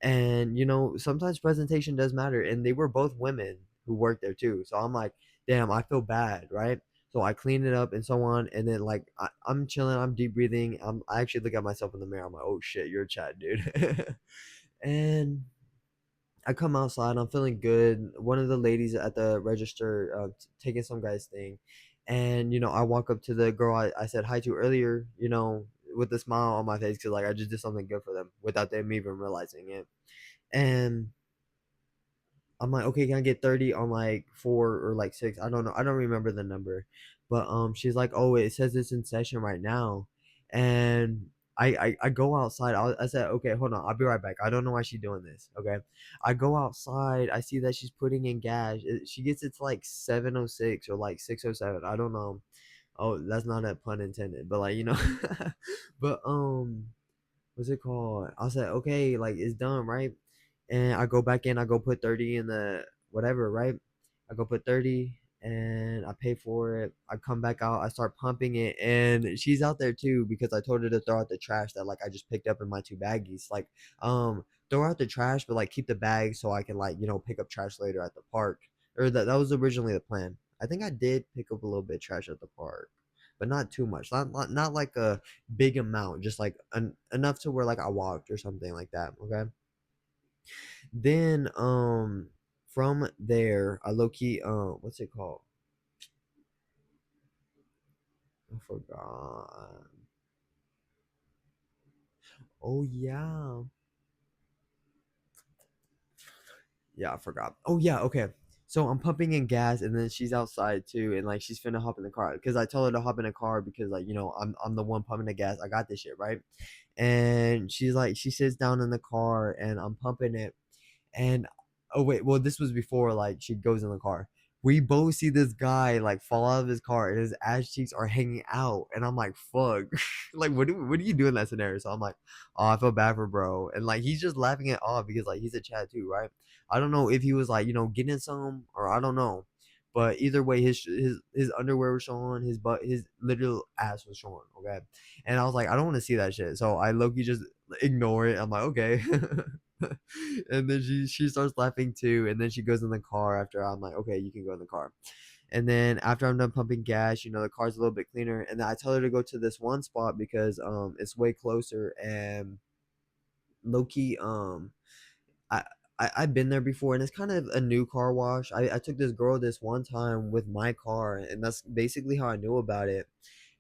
And sometimes presentation does matter, and they were both women who worked there too, so I'm like, damn, I feel bad, right? So I clean it up and so on, and then like I'm chilling, I'm deep breathing, I actually look at myself in the mirror, I'm like, oh shit, you're a chat, dude. And I come outside. I'm feeling good. One of the ladies at the register taking some guy's thing, and I walk up to the girl I said hi to earlier. With a smile on my face because like I just did something good for them without them even realizing it. And I'm like, okay, can I get 30 on like 4 or like 6? I don't know. I don't remember the number. But she's like, oh, it says it's in session right now. And I go outside. I said, okay, hold on. I'll be right back. I don't know why she's doing this. Okay. I go outside. I see that she's putting in gas. She gets it to like 706 or like 607. I don't know. Oh, that's not a pun intended, but like, but what's it called? I said, okay, like it's done, right? And I go back in, I go put 30 in the whatever, right? I go put 30 and I pay for it. I come back out, I start pumping it, and she's out there too because I told her to throw out the trash that like I just picked up in my two baggies. Like, throw out the trash, but like keep the bag so I can like, pick up trash later at the park. Or that was originally the plan. I think I did pick up a little bit of trash at the park, but not too much. Not like a big amount, just like enough to where like I walked or something like that. Okay. Then from there I low key what's it called? I forgot. Oh yeah. Yeah, I forgot. Oh yeah, okay. So I'm pumping in gas and then she's outside too and like she's finna hop in the car because I told her to hop in the car because like I'm the one pumping the gas. I got this shit, right? And she's like she sits down in the car and I'm pumping it. And oh wait, well this was before like she goes in the car. We both see this guy like fall out of his car and his ass cheeks are hanging out, and I'm like, "Fuck!" Like, what do you do in that scenario? So I'm like, "Oh, I feel bad for bro," and like he's just laughing it off because like he's a Chad too, right? I don't know if he was like getting some or I don't know, but either way, his underwear was showing, his butt, his literal ass was showing. Okay, and I was like, I don't want to see that shit, so I low-key just ignore it. I'm like, okay. And then she starts laughing too, and then she goes in the car after I'm like, okay, you can go in the car. And then after I'm done pumping gas, the car's a little bit cleaner, and then I tell her to go to this one spot because it's way closer and low key I. I've been there before and it's kind of a new car wash. I took this girl this one time with my car and that's basically how I knew about it.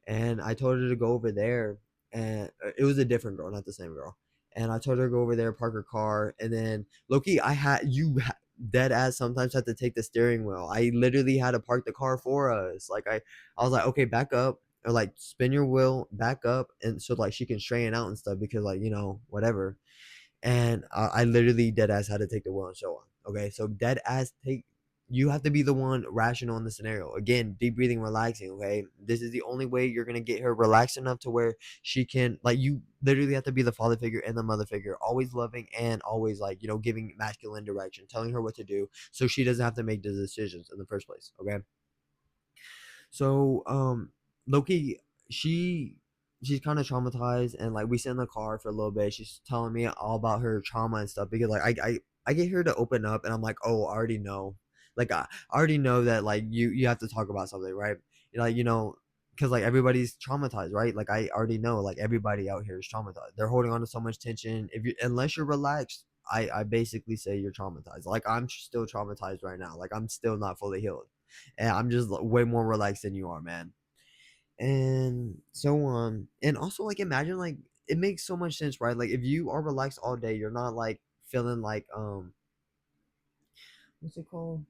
And I told her to go over there, and it was a different girl, not the same girl. And I told her to go over there, park her car, and then Loki, dead ass sometimes had to take the steering wheel. I literally had to park the car for us. Like I was like, okay, back up or like spin your wheel, back up, and so like she can straighten out and stuff because like whatever. And I literally dead ass had to take the wheel and so on. Okay, so dead ass take. You have to be the one rational in the scenario. Again, deep breathing, relaxing. Okay, this is the only way you're gonna get her relaxed enough to where she can like you. Literally have to be the father figure and the mother figure, always loving and always like giving masculine direction, telling her what to do, so she doesn't have to make the decisions in the first place. Okay, so Loki, she she's kind of traumatized, and like we sit in the car for a little bit. She's telling me all about her trauma and stuff because like I get her to open up, and I'm like, oh, I already know. Like I already know that like you have to talk about something, right? Like because like everybody's traumatized, right? Like I already know like everybody out here is traumatized. They're holding on to so much tension. If you unless you're relaxed, I basically say you're traumatized. Like I'm still traumatized right now. Like I'm still not fully healed, and I'm just like, way more relaxed than you are, man. And so on. And also like imagine like it makes so much sense, right? Like if you are relaxed all day, you're not like feeling like what's it called?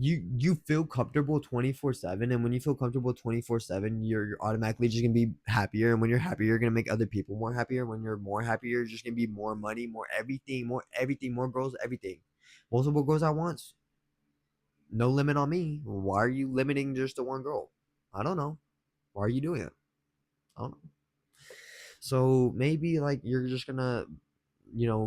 You feel comfortable 24/7, and when you feel comfortable 24/7, you're automatically just gonna be happier, and when you're happier, you're gonna make other people more happier. When you're more happier, you're just gonna be more money, more everything, more girls, everything. Multiple girls at once, no limit on me. Why are you limiting just to one girl? I don't know. Why are you doing it? I don't know. So maybe like you're just gonna,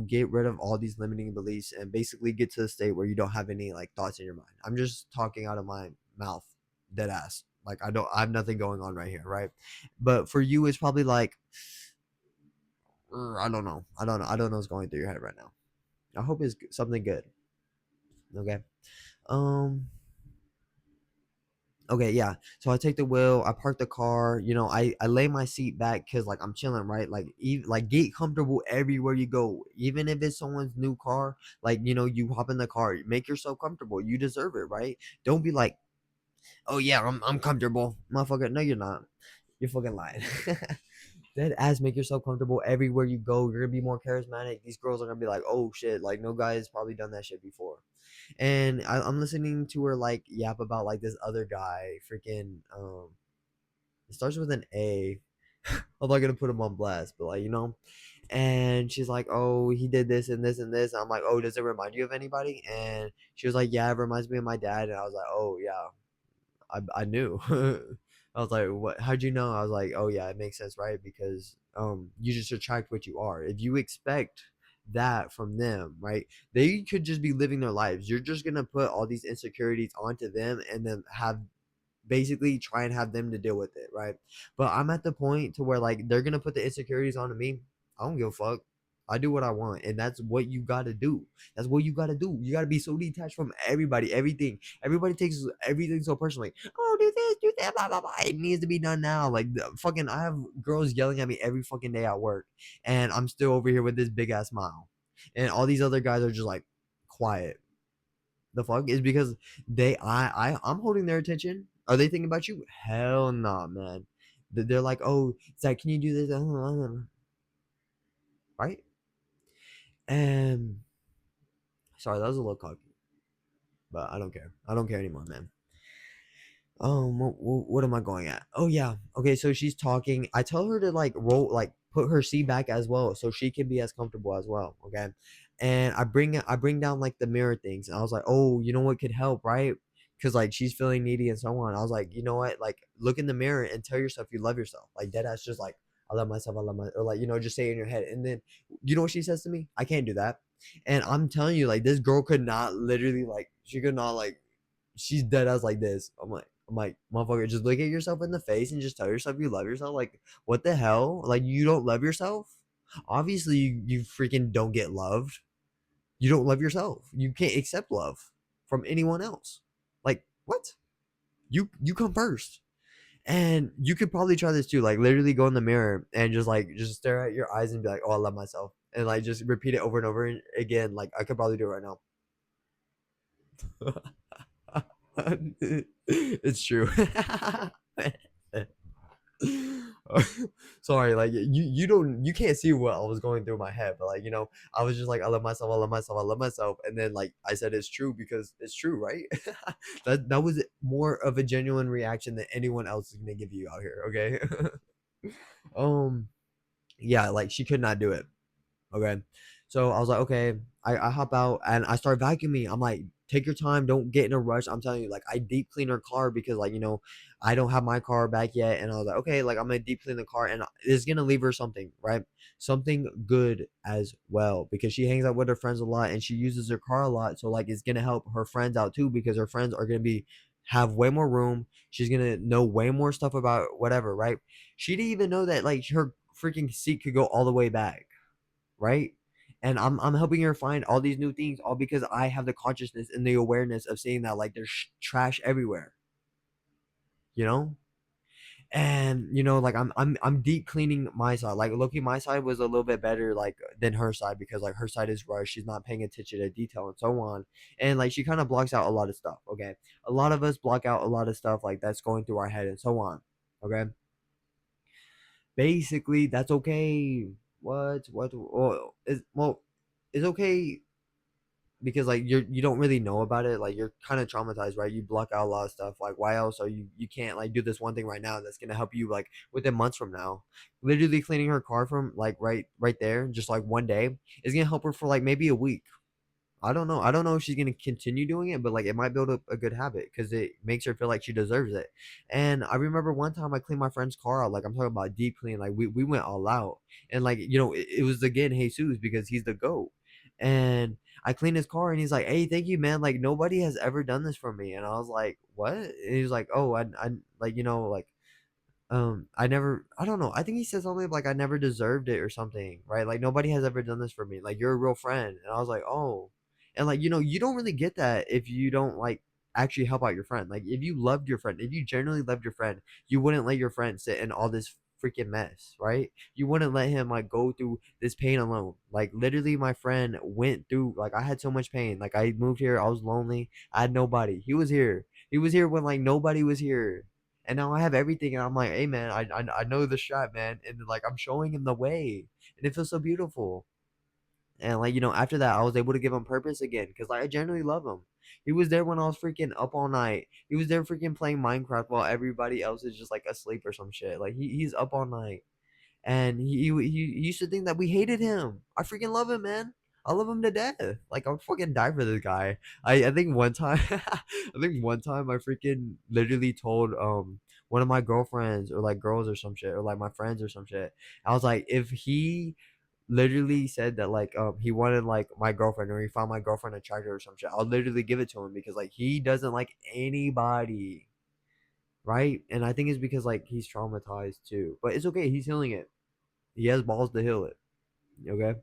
get rid of all these limiting beliefs and basically get to the state where you don't have any like thoughts in your mind. I'm just talking out of my mouth, dead ass. Like I have nothing going on right here, right? But for you, it's probably like, I don't know. I don't know what's going through your head right now. I hope it's something good. Okay. Um. Okay, yeah. So I take the wheel, I park the car, I lay my seat back because like I'm chilling, right? Like like get comfortable everywhere you go. Even if it's someone's new car, like you hop in the car, make yourself comfortable. You deserve it, right? Don't be like, oh yeah, I'm comfortable. Motherfucker, no you're not. You're fucking lying. Dead ass, make yourself comfortable everywhere you go. You're gonna be more charismatic. These girls are gonna be like, oh shit, like no guy has probably done that shit before. And I'm listening to her like yap about like this other guy, freaking it starts with an A. I'm not gonna put him on blast, but like and she's like, oh, he did this and this and this. And I'm like, oh, does it remind you of anybody? And she was like, yeah, it reminds me of my dad. And I was like, oh yeah, I knew. I was like, what? How'd you know? I was like, oh yeah, it makes sense, right? Because you just attract what you are. If you expect that from them, right? They could just be living their lives. You're just gonna put all these insecurities onto them, and then have basically try and have them to deal with it, right? But I'm at the point to where like they're gonna put the insecurities onto me. I don't give a fuck. I do what I want, and that's what you gotta do. That's what you gotta do. You gotta be so detached from everybody, everything. Everybody takes everything so personally. Oh, do this, do that, blah blah blah. It needs to be done now. Like fucking, I have girls yelling at me every fucking day at work, and I'm still over here with this big ass smile, and all these other guys are just like quiet. The fuck is because I'm holding their attention. Are they thinking about you? Hell nah, man. They're like, oh, Zach, can you do this? Right? And sorry, that was a little cocky, but I don't care. I don't care anymore, man. What am I going at? Oh yeah. Okay, so she's talking. I tell her to like roll, like put her seat back as well, so she can be as comfortable as well. Okay, and I bring down like the mirror things, and I was like, oh, you know what could help, right? Because like she's feeling needy and so on. I was like, you know what? Like look in the mirror and tell yourself you love yourself. Like dead ass, just like I love myself, I love my, or like just say it in your head, and then you know what she says to me? I can't do that, and I'm telling you, like this girl could not literally like she could not like she's dead ass like this. I'm like, motherfucker, just look at yourself in the face and just tell yourself you love yourself. Like, what the hell? Like, you don't love yourself? Obviously, you freaking don't get loved. You don't love yourself. You can't accept love from anyone else. Like, what? You come first. And you could probably try this too. Like, literally go in the mirror and just stare at your eyes and be like, oh, I love myself. And like, just repeat it over and over again. Like, I could probably do it right now. It's true. Sorry, like you can't see what I was going through my head, but like I was just like I love myself, I love myself, I love myself, and then like I said it's true because it's true, right? That was more of a genuine reaction than anyone else is gonna give you out here, okay? um, yeah, like she could not do it. Okay. So I was like, okay. I hop out and I start vacuuming. I'm like, take your time. Don't get in a rush. I'm telling you, like, I deep clean her car because, like, I don't have my car back yet. And I was like, okay, like, I'm going to deep clean the car and it's going to leave her something, right? Something good as well because she hangs out with her friends a lot and she uses her car a lot. So, like, it's going to help her friends out too because her friends are going to have way more room. She's going to know way more stuff about whatever, right? She didn't even know that, like, her freaking seat could go all the way back, right? And I'm helping her find all these new things, all because I have the consciousness and the awareness of seeing that like there's trash everywhere, you know. And like I'm deep cleaning my side. Like looking, my side was a little bit better like than her side because like her side is rushed. She's not paying attention to detail and so on. And like she kind of blocks out a lot of stuff. Okay, a lot of us block out a lot of stuff like that's going through our head and so on. Okay, basically that's okay. What well it's okay because like you don't really know about it, like you're kind of traumatized, right? You block out a lot of stuff. Like why else are you can't like do this one thing right now that's gonna help you like within months from now. Literally cleaning her car from like right there just like one day is gonna help her for like maybe a week. I don't know. I don't know if she's gonna continue doing it, but like it might build up a good habit because it makes her feel like she deserves it. And I remember one time I cleaned my friend's car out. Like I'm talking about deep clean. Like we went all out, and like it was again Jesus because he's the goat. And I cleaned his car, and he's like, "Hey, thank you, man. Like nobody has ever done this for me." And I was like, "What?" And he was like, "Oh, I like like." I never, I don't know. I think he said something like I never deserved it or something, right? Like nobody has ever done this for me. Like you're a real friend. And I was like, oh. And like, you don't really get that if you don't like actually help out your friend. Like if you loved your friend, if you genuinely loved your friend, you wouldn't let your friend sit in all this freaking mess, right? You wouldn't let him like go through this pain alone. Like literally my friend went through like I had so much pain. Like I moved here, I was lonely, I had nobody. He was here. He was here when like nobody was here, And now I have everything, and I'm like, hey man, I know the shot, man, and like I'm showing him the way, and it feels so beautiful. And like after that, I was able to give him purpose again because like, I genuinely love him. He was there when I was freaking up all night. He was there freaking playing Minecraft while everybody else is just like asleep or some shit. Like he's up all night, and he used to think that we hated him. I freaking love him, man. I love him to death. Like I'll fucking die for this guy. I think one time, I freaking literally told one of my girlfriends or like girls or some shit or like my friends or some shit. I was like, if he literally said that like he wanted like my girlfriend or he found my girlfriend attractive or some shit, I'll literally give it to him because like he doesn't like anybody, right? And I think it's because like he's traumatized too, but it's okay. He's healing it. He has balls to heal it. Okay.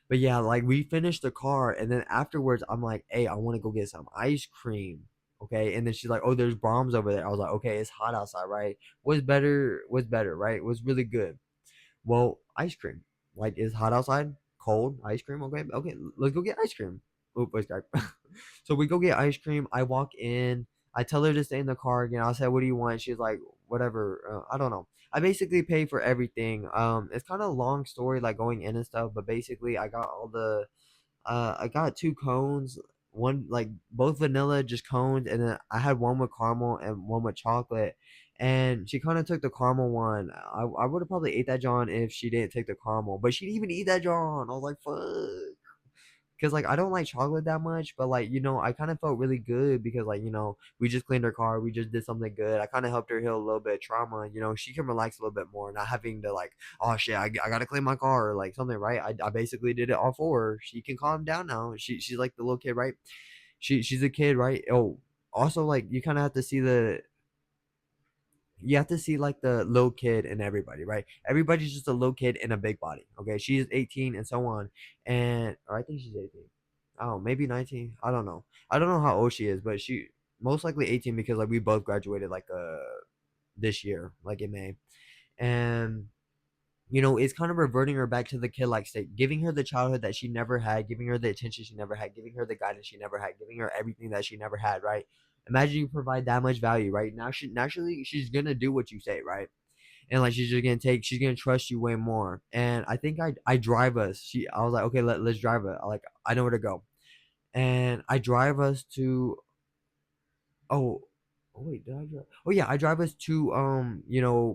But yeah, like we finished the car, and then afterwards, I'm like, "Hey, I want to go get some ice cream." Okay, and then she's like, "Oh, there's Brahms over there." I was like, "Okay, it's hot outside, right? What's better? What's better, right? What's really good?" Well, ice cream. Like, it's hot outside, cold, ice cream. Okay, okay, let's go get ice cream. Oh, voice crack. So we go get ice cream. I walk in. I tell her to stay in the car again. I said, "What do you want?" She's like, "Whatever." I don't know. I basically pay for everything. It's kind of a long story, like going in and stuff. But basically, I got all the. I got two cones. One like both vanilla, just cones, and then I had one with caramel and one with chocolate. And she kind of took the caramel one. I would have probably ate that John if she didn't take the caramel, but she didn't even eat that John. I was like, fuck. Because like I don't like chocolate that much, but like I kind of felt really good because like we just cleaned her car, we just did something good. I kind of helped her heal a little bit of trauma. She can relax a little bit more, not having to like, oh shit, I gotta clean my car or like something, right? I basically did it all for her. She can calm down now. She's like the little kid, right? She's a kid, right? Oh, also like you kind of have to see like the little kid in everybody, right? Everybody's just a little kid in a big body. Okay, she is 18 and so on, or I think she's 18. Oh, maybe 19. I don't know. I don't know how old she is, but she most likely 18 because like we both graduated like this year, like in May, and it's kind of reverting her back to the kid like state, giving her the childhood that she never had, giving her the attention she never had, giving her the guidance she never had, giving her everything that she never had, right? Imagine you provide that much value, right? Now she naturally she's gonna do what you say, right? And like she's gonna trust you way more. And I think I drive us. I was like, okay, let's drive it. Like I know where to go. And I drive us to Oh, oh wait, did I drive? Oh yeah, I drive us to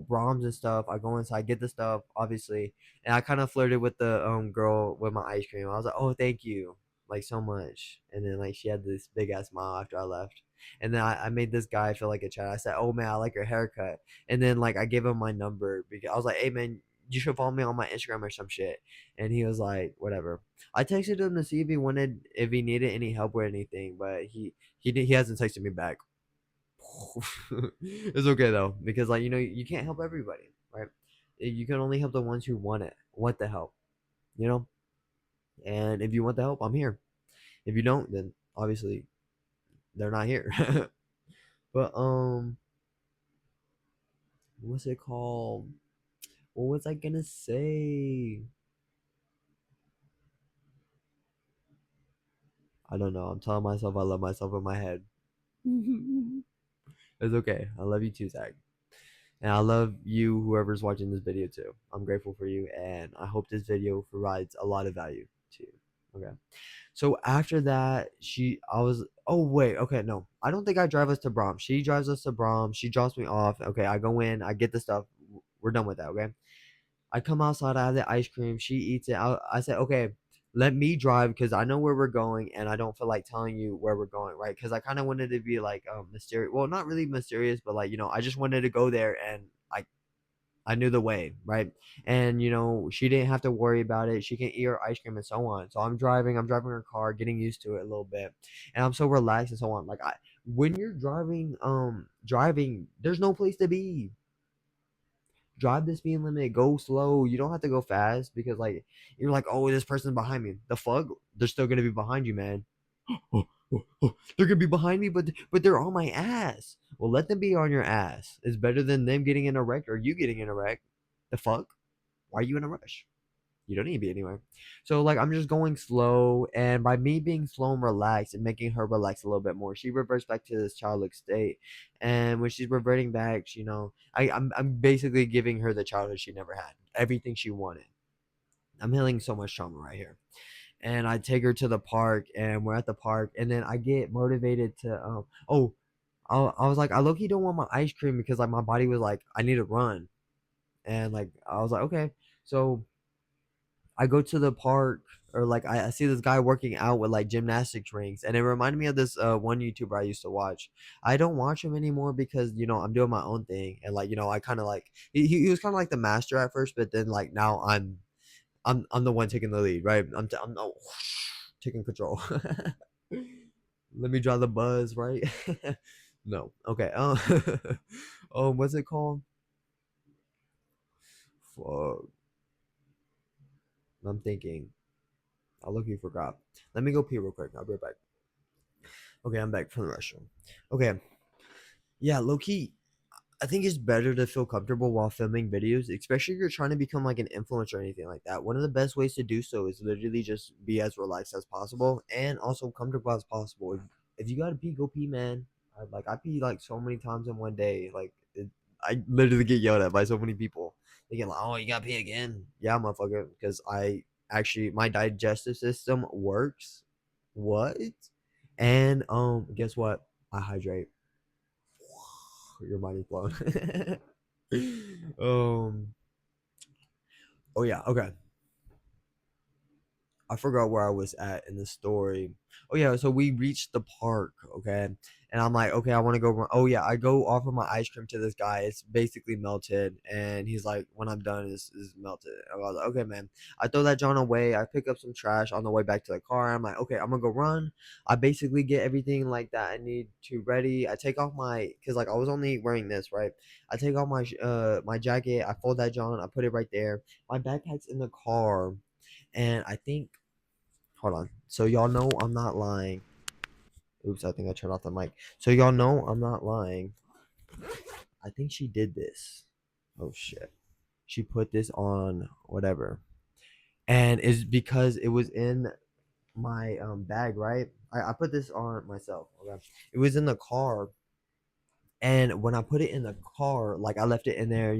Brahms and stuff. I go inside, get the stuff, obviously, and I kind of flirted with the girl with my ice cream. I was like, "Oh, thank you, like so much." And then like she had this big ass smile after I left. And then I made this guy feel like a chat. I said, "Oh man, I like your haircut." And then like I gave him my number because I was like, "Hey man, you should follow me on my Instagram or some shit." And he was like, "Whatever." I texted him to see if he needed any help or anything, but he hasn't texted me back. It's okay though because like you can't help everybody, right? You can only help the ones who want the help, you know. And if you want the help, I'm here. If you don't, then obviously they're not here. But what's it called? What was I gonna say? I don't know. I'm telling myself I love myself in my head. It's okay. I love you too, Zach. And I love you, whoever's watching this video too. I'm grateful for you, and I hope this video provides a lot of value to you. Okay. So after that, I was, oh wait, okay, no, I don't think I drive us to Brahms. She drives us to Brahms. She drops me off. Okay, I go in, I get the stuff. We're done with that. Okay. I come outside. I have the ice cream. She eats it. I said, okay, let me drive because I know where we're going, and I don't feel like telling you where we're going, right? Because I kind of wanted to be like mysterious. Well, not really mysterious, but like I just wanted to go there, and I knew the way, right? And she didn't have to worry about it. She can eat her ice cream and so on. So I'm driving her car, getting used to it a little bit, and I'm so relaxed and so on. Like when you're driving, there's no place to be. Drive the speed limit, go slow. You don't have to go fast because like you're like, oh, this person's behind me. The fuck? They're still gonna be behind you, man. They're gonna be behind me, but they're on my ass. Well, let them be on your ass. It's better than them getting in a wreck or you getting in a wreck. The fuck? Why are you in a rush? You don't need to be anywhere. So like I'm just going slow, and by me being slow and relaxed and making her relax a little bit more, she reverts back to this childlike state. And when she's reverting back, I'm basically giving her the childhood she never had, everything she wanted. I'm healing so much trauma right here. And I take her to the park, and we're at the park, and then I get motivated to I was like, I low key don't want my ice cream because like my body was like, I need to run. And like I was like, okay. So I go to the park, or like I see this guy working out with like gymnastics rings, and it reminded me of this one YouTuber I used to watch. I don't watch him anymore because I'm doing my own thing, and like I kind of like he was kind of like the master at first, but then like now I'm the one taking the lead, right? I'm taking control. Let me draw the buzz, right? No, okay. What's it called? Fuck, I'm thinking. I look, you forgot. Let me go pee real quick. I'll be right back. Okay, I'm back from the restroom. Okay, yeah, low key. I think it's better to feel comfortable while filming videos, especially if you're trying to become like an influencer or anything like that. One of the best ways to do so is literally just be as relaxed as possible and also comfortable as possible. If you gotta pee, go pee, man. I pee like so many times in one day. I literally get yelled at by so many people. They get like, "Oh, you gotta pee again?" Yeah, motherfucker, because I actually my digestive system works. What? And guess what? I hydrate. Your mind is blown. um. Oh yeah. Okay. I forgot where I was at in the story. Oh yeah, so we reached the park, okay, and I'm like, okay, I want to go. Oh yeah, I go offer my ice cream to this guy. It's basically melted, and he's like, when I'm done, is melted. I was like, okay, man. I throw that John away. I pick up some trash on the way back to the car. I'm like, okay, I'm gonna go run. I basically get everything like that I need to ready. I take off because like I was only wearing this, right? I take off my jacket. I fold that John. I put it right there. My backpack's in the car, and I think, hold on. So y'all know I'm not lying. Oops, I think I turned off the mic. So y'all know I'm not lying. I think she did this. Oh shit. She put this on whatever. And it's because it was in my bag, right? I put this on myself. Okay. It was in the car. And when I put it in the car, like I left it in there,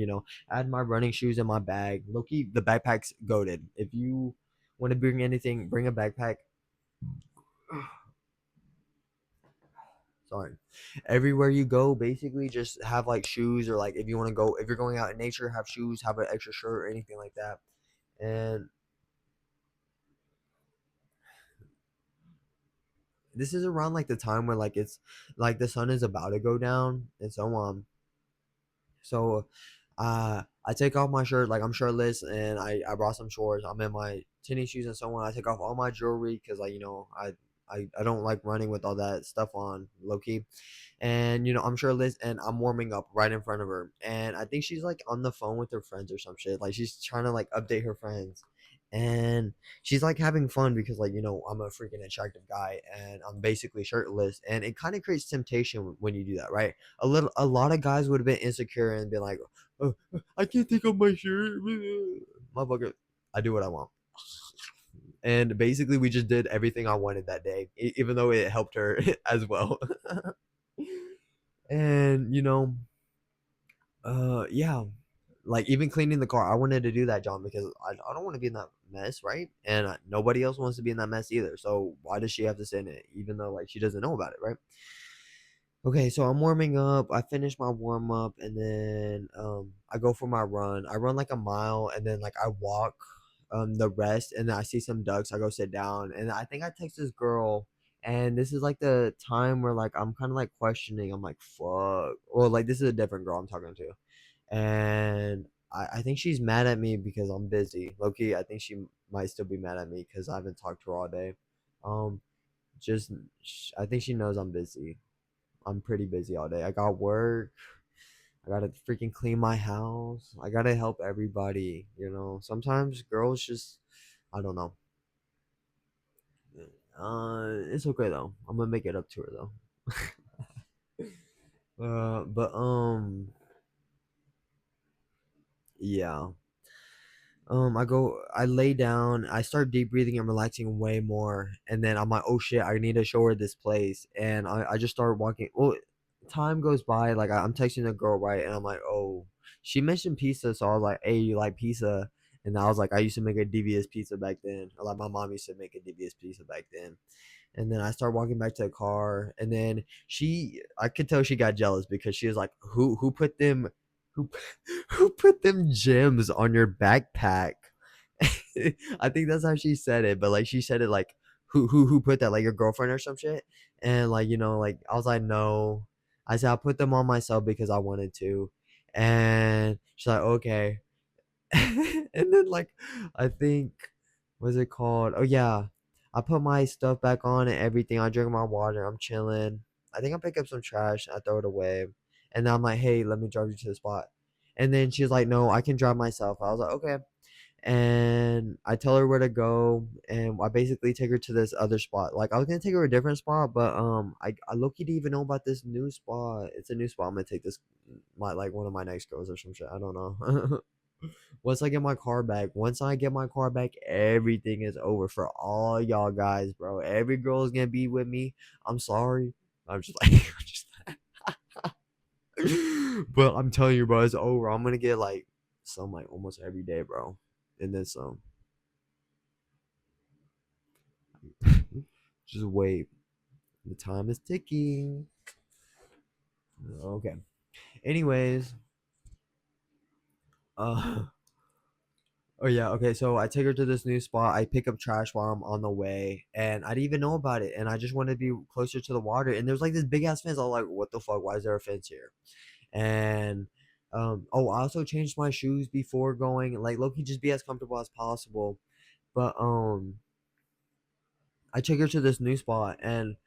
I had my running shoes in my bag. Loki, the backpack's goaded. If you want to bring anything, bring a backpack. Sorry. Everywhere you go, basically just have like shoes, or like if you want to go, if you're going out in nature, have shoes, have an extra shirt or anything like that. And this is around like the time where like it's like the sun is about to go down and so on. So I take off my shirt, like I'm shirtless, and I brought some shorts. I'm in my tennis shoes and so on. I take off all my jewelry because like I don't like running with all that stuff on, low key. And I'm shirtless and I'm warming up right in front of her, and I think she's like on the phone with her friends or some shit, like she's trying to like update her friends, and she's like having fun because like I'm a freaking attractive guy and I'm basically shirtless, and it kind of creates temptation when you do that, right? A lot of guys would have been insecure and been like, oh, I can't take off my shirt. Motherfucker, I do what I want. And basically we just did everything I wanted that day, even though it helped her as well. And yeah, like even cleaning the car, I wanted to do that, John, because I don't want to be in that mess, right? And nobody else wants to be in that mess either, so why does she have to sit in it, even though like she doesn't know about it, right? Okay, so I'm warming up. I finish my warm up, and then I go for my run. I run like a mile, and then like I walk the rest, and then I see some ducks. I go sit down, and I think I text this girl, and this is like the time where like I'm kind of like questioning. I'm like, fuck, or like this is a different girl I'm talking to, and I think she's mad at me because I'm busy. Loki, I think she might still be mad at me because I haven't talked to her all day. Um, just I think she knows I'm busy. I'm pretty busy all day. I got work. I gotta freaking clean my house. I gotta help everybody. Sometimes girls just, I don't know. It's okay though. I'm gonna make it up to her though. But yeah. I lay down, I start deep breathing and relaxing way more, and then I'm like, oh shit, I need to show her this place, and I just start walking. Well, time goes by, like I'm texting the girl, right, and I'm like, oh, she mentioned pizza, so I was like, hey, you like pizza? And I was like, I used to make a devious pizza back then. Like my mom used to make a devious pizza back then. And then I start walking back to the car, and then I could tell she got jealous because she was like, who put them, who, who put them gems on your backpack? I think that's how she said it, but like she said it like, who put that, like your girlfriend or some shit? And like like I was like, no. I said I put them on myself because I wanted to, and she's like, okay. And then like I think what's it called? Oh yeah. I put my stuff back on and everything. I drink my water. I'm chilling. I think I pick up some trash. I throw it away. And then I'm like, hey, let me drive you to the spot. And then she's like, no, I can drive myself. I was like, okay. And I tell her where to go, and I basically take her to this other spot. Like I was gonna take her to a different spot, but I low-key didn't even know about this new spot. It's a new spot. I'm gonna take this my like one of my next girls or some shit. I don't know. Once I get my car back, everything is over for all y'all guys, bro. Every girl is gonna be with me. I'm sorry. I'm just like, I'm just, but I'm telling you, bro, it's over. I'm gonna get like some like almost every day, bro, and then some. Just wait. The time is ticking. Okay. Anyways, uh, oh yeah, okay. So I take her to this new spot. I pick up trash while I'm on the way, and I didn't even know about it. And I just wanted to be closer to the water. And there's like this big ass fence. I was like, what the fuck? Why is there a fence here? And oh, I also changed my shoes before going. Like, Loki, just be as comfortable as possible. But I take her to this new spot, and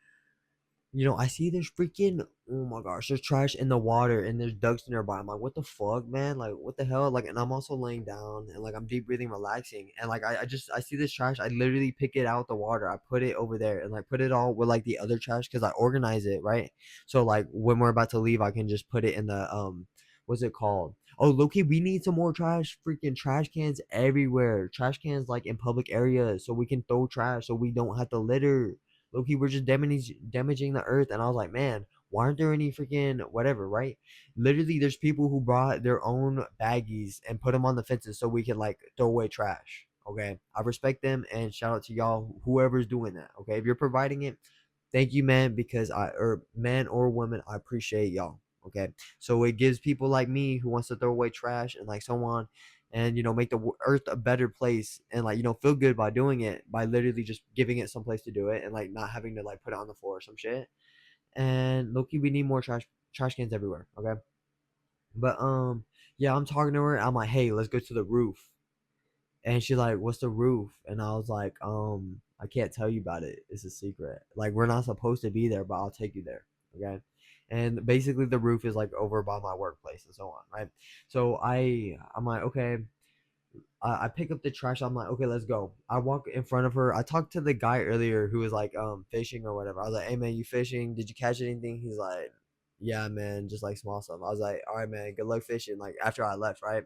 I see there's freaking, oh my gosh, there's trash in the water and there's ducks nearby. I'm like, what the fuck, man? Like, what the hell? Like, and I'm also laying down and like I'm deep breathing, relaxing. And like, I see this trash. I literally pick it out the water. I put it over there and like put it all with like the other trash because I organize it, right? So like when we're about to leave, I can just put it in the, what's it called? Oh, Loki, we need some more trash. Freaking trash cans everywhere. Trash cans like in public areas so we can throw trash so we don't have to litter. Loki, we're just damaging the earth. And I was like, man, why aren't there any freaking whatever, right? Literally, there's people who brought their own baggies and put them on the fences so we can like throw away trash. Okay, I respect them and shout out to y'all, whoever's doing that. Okay, if you're providing it, thank you, man, because or man or woman, I appreciate y'all. Okay, so it gives people like me who wants to throw away trash and like so on, and make the earth a better place, and like feel good by doing it, by literally just giving it some place to do it and like not having to like put it on the floor or some shit. And Loki, we need more trash cans everywhere. Okay, but yeah, I'm talking to her. I'm like, hey, let's go to the roof. And she's like, what's the roof? And I was like, I can't tell you about it. It's a secret. Like, we're not supposed to be there, but I'll take you there. Okay. And basically the roof is like over by my workplace and so on, right? So I'm like, okay. I pick up the trash. I'm like, okay, let's go. I walk in front of her. I talked to the guy earlier who was like fishing or whatever. I was like, hey man, you fishing? Did you catch anything? He's like, yeah man, just like small stuff. I was like, all right man, good luck fishing. Like after I left, right?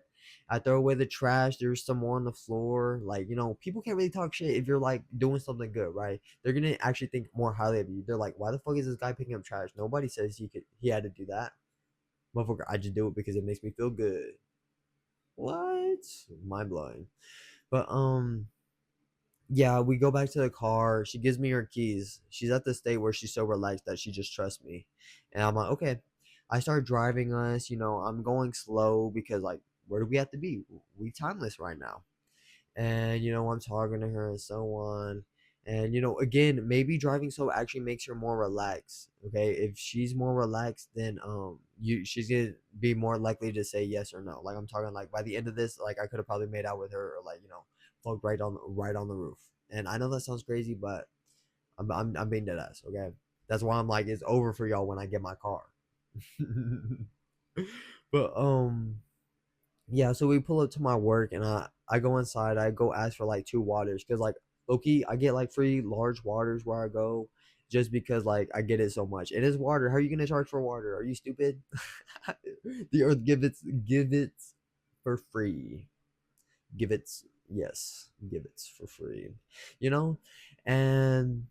I throw away the trash. There's some more on the floor. Like people can't really talk shit if you're like doing something good, right? They're gonna actually think more highly of you. They're like, why the fuck is this guy picking up trash? Nobody says he had to do that. Motherfucker, I just do it because it makes me feel good. What? Mind blowing. But yeah, we go back to the car. She gives me her keys. She's at the state where she's so relaxed that she just trusts me. And I'm like, okay. I start driving us, I'm going slow because like where do we have to be? We timeless right now. And I'm talking to her and so on. And again, maybe driving slow actually makes her more relaxed. Okay, if she's more relaxed, then she's gonna be more likely to say yes or no. Like I'm talking like by the end of this, like I could have probably made out with her or like fucked right on the roof. And I know that sounds crazy, but I'm being dead ass. Okay, that's why I'm like it's over for y'all when I get my car. But yeah, so we pull up to my work and I go inside. I go ask for like two waters because like Loki, I get like free large waters where I go just because like I get it so much. It is water. How are you gonna charge for water? Are you stupid? The earth give it for free. give it, yes, give it for free, you know. And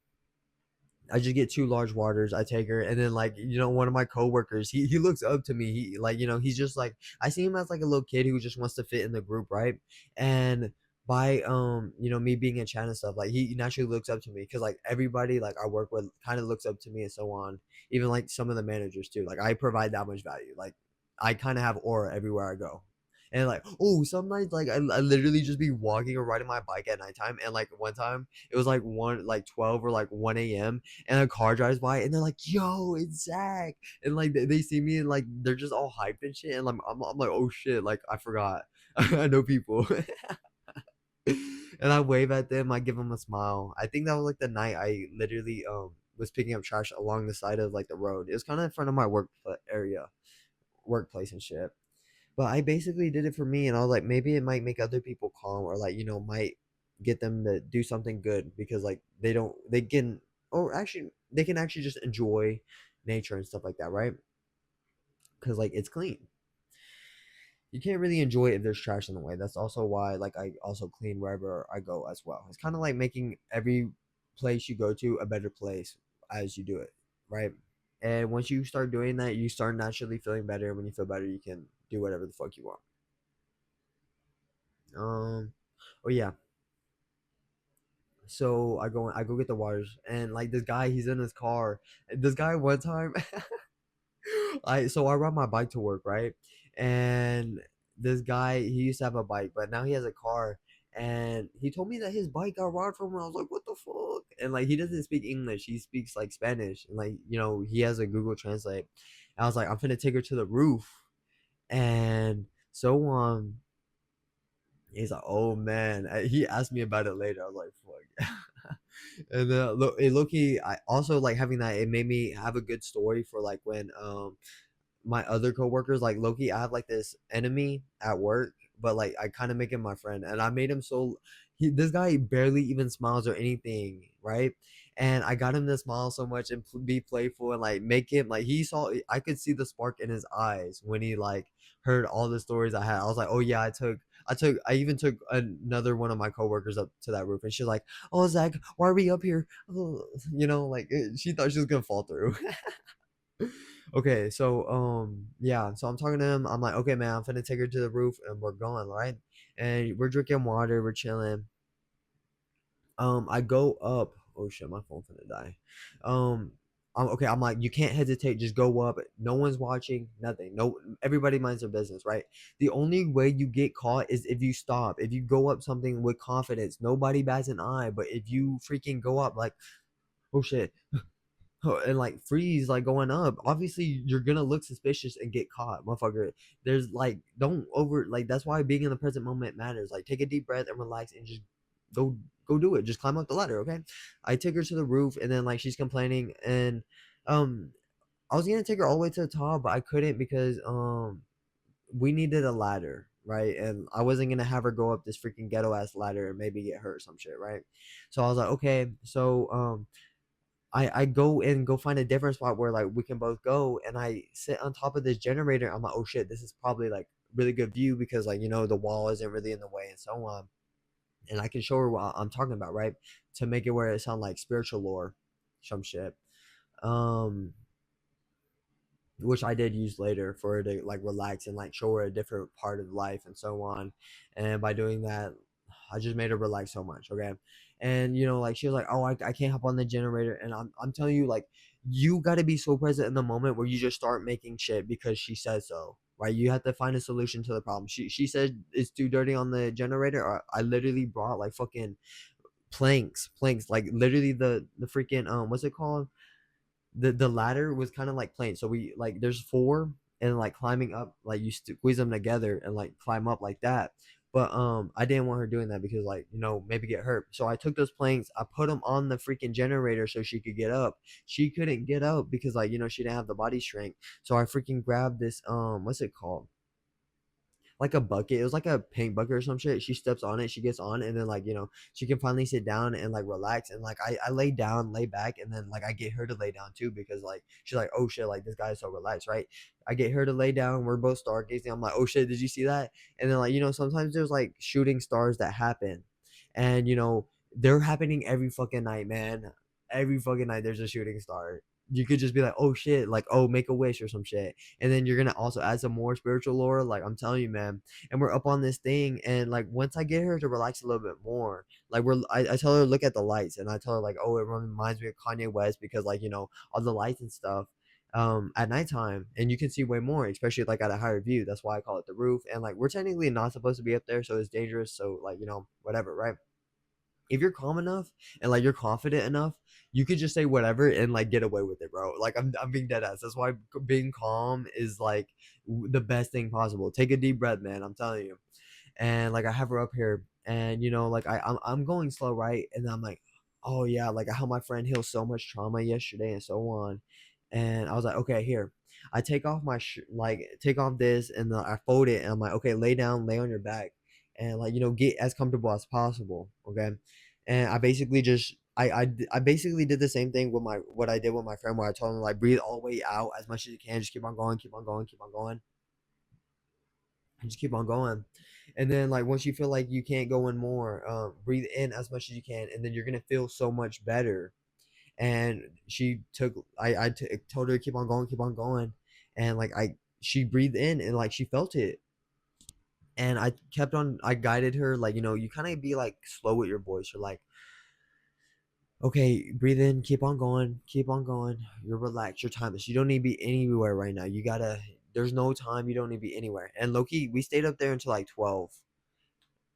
I just get two large waters. I take her, and then like one of my coworkers, he looks up to me. He like he's just like I see him as like a little kid who just wants to fit in the group, right? And by me being in chat and stuff, like he naturally looks up to me because like everybody like I work with kind of looks up to me and so on. Even like some of the managers too. Like I provide that much value. Like I kind of have aura everywhere I go. And like, oh, some nights like I literally just be walking or riding my bike at nighttime, and like one time it was like 12 or like 1 a.m. and a car drives by and they're like, "Yo, it's Zach," and like they see me and like they're just all hyped and shit, and like I'm like, "Oh shit!" Like I forgot, I know people, and I wave at them. I give them a smile. I think that was like the night I literally was picking up trash along the side of like the road. It was kind of in front of my workplace and shit. But I basically did it for me, and I was like, maybe it might make other people calm, or like might get them to do something good because like they can, or actually they can actually just enjoy nature and stuff like that, right? Because like it's clean. You can't really enjoy it if there's trash in the way. That's also why like I also clean wherever I go as well. It's kind of like making every place you go to a better place as you do it, right? And once you start doing that, you start naturally feeling better. When you feel better, you can do whatever the fuck you want. Um, oh yeah. So I go get the waters, and like this guy, he's in his car. This guy one time, I ride my bike to work, right? And this guy, he used to have a bike, but now he has a car. And he told me that his bike got robbed from him. I was like, what the fuck? And like he doesn't speak English, he speaks like Spanish, and like he has a Google Translate. And I was like, I'm finna take her to the roof, and so he's like, oh man. He asked me about it later. I was like, fuck. And then look, it Loki. I also like having that. It made me have a good story for like when my other coworkers, like Loki, I have like this enemy at work, but like I kind of make him my friend, and I made him so this guy barely even smiles or anything, right? And I got him to smile so much and be playful and like make him like I could see the spark in his eyes when he like heard all the stories I had. I was like, oh yeah, I even took another one of my coworkers up to that roof, and she's like, oh Zach, why are we up here? Oh, like she thought she was gonna fall through. Okay, so yeah, so I'm talking to him. I'm like, okay, man, I'm finna take her to the roof, and we're going, right? And we're drinking water, we're chilling. I go up. Oh shit, my phone finna die. Okay. I'm like, you can't hesitate. Just go up. No one's watching. Nothing. No, everybody minds their business, right? The only way you get caught is if you stop. If you go up something with confidence, nobody bats an eye. But if you freaking go up like, oh shit, and like freeze like going up, obviously you're gonna look suspicious and get caught, motherfucker. There's like don't over like that's why being in the present moment matters. Like take a deep breath and relax and just go do it. Just climb up the ladder, okay? I take her to the roof, and then like she's complaining, and um I was gonna take her all the way to the top, but I couldn't because we needed a ladder, right? And I wasn't gonna have her go up this freaking ghetto ass ladder and maybe get hurt or some shit, right? So I was like, okay. So I go find a different spot where like we can both go, and I sit on top of this generator. I'm like, oh shit, this is probably like really good view because like the wall isn't really in the way and so on, and I can show her what I'm talking about, right? To make it where it sound like spiritual lore, some shit. Um, which I did use later for her to like relax and like show her a different part of life and so on. And by doing that, I just made her relax so much. Okay. And like she was like, oh, I can't hop on the generator. And I'm telling you, like, you got to be so present in the moment where you just start making shit because she says so. Right, you have to find a solution to the problem. She said it's too dirty on the generator. Or I literally brought like fucking planks, like literally the freaking what's it called, the ladder was kind of like plain. So we like there's four, and like climbing up, like you squeeze them together and like climb up like that. But I didn't want her doing that because like maybe get hurt. So I took those planks, I put them on the freaking generator so she could get up. She couldn't get up because like she didn't have the body strength. So I freaking grabbed this what's it called, like a bucket. It was like a paint bucket or some shit. She steps on it, she gets on, and then like she can finally sit down and like relax. And like I lay down, lay back, and then like I get her to lay down too because like she's like, oh shit, like this guy is so relaxed, right? I get her to lay down. We're both stargazing. I'm like, oh shit, did you see that? And then like sometimes there's like shooting stars that happen, and they're happening every fucking night, man. Every fucking night there's a shooting star. You could just be like, oh shit, like, oh, make a wish or some shit. And then you're gonna also add some more spiritual lore. Like I'm telling you, man. And we're up on this thing, and like once I get her to relax a little bit more, like I tell her look at the lights, and I tell her like, oh, it reminds me of Kanye West because like all the lights and stuff at nighttime, and you can see way more, especially like at a higher view. That's why I call it the roof. And like we're technically not supposed to be up there, so it's dangerous. So like whatever, right? If you're calm enough and like you're confident enough, you could just say whatever and like get away with it, bro. Like I'm being dead ass. That's why being calm is like the best thing possible. Take a deep breath, man. I'm telling you. And like I have her up here, and like I'm going slow, right? And I'm like, oh yeah, like how my friend healed so much trauma yesterday and so on. And I was like, okay, here. I take off my like take off this, and then I fold it, and I'm like, okay, lay down, lay on your back, and like get as comfortable as possible, okay? And I basically just I basically did the same thing with my what I did with my friend, where I told him like breathe all the way out as much as you can, just keep on going, keep on going, keep on going, and just keep on going. And then like once you feel like you can't go in more, breathe in as much as you can, and then you're gonna feel so much better. And she took told her keep on going, and like she breathed in, and like she felt it. And I guided her, like you kind of be like slow with your voice. You're like, okay, breathe in, keep on going, keep on going. You're relaxed, you're timeless. You don't need to be anywhere right now. There's no time. You don't need to be anywhere. And Loki, we stayed up there until like 12,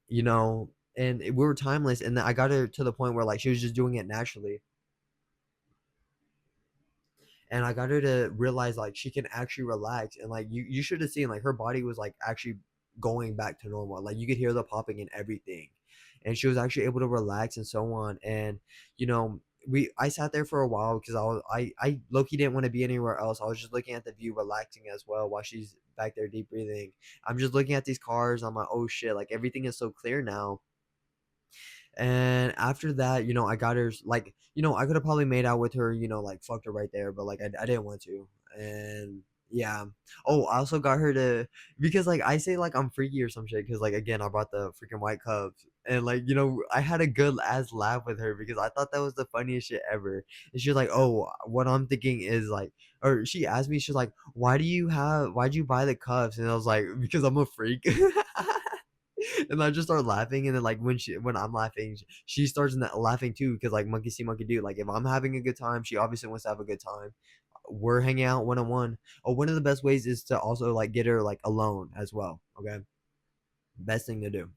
and we were timeless. And then I got her to the point where like she was just doing it naturally. And I got her to realize like she can actually relax. And like you should have seen like her body was like actually going back to normal. Like you could hear the popping and everything. And she was actually able to relax and so on. And you know, I sat there for a while because I low-key didn't want to be anywhere else. I was just looking at the view, relaxing as well while she's back there deep breathing. I'm just looking at these cars. I'm like, oh shit, like everything is so clear now. And after that, I got her like, I could have probably made out with her, like fucked her right there, but like I didn't want to. And yeah. Oh, I also got her to because like I say like I'm freaky or some shit because like again I brought the freaking white cubs, and like I had a good ass laugh with her because I thought that was the funniest shit ever. And she's like, oh, what I'm thinking is like, or she asked me, she's like, why'd you buy the cups? And I was like, because I'm a freak. And I just start laughing, and then like when I'm laughing, she starts laughing too because like monkey see monkey do. Like if I'm having a good time, she obviously wants to have a good time. We're hanging out one on one. Oh, one of the best ways is to also like get her like alone as well. Okay, best thing to do.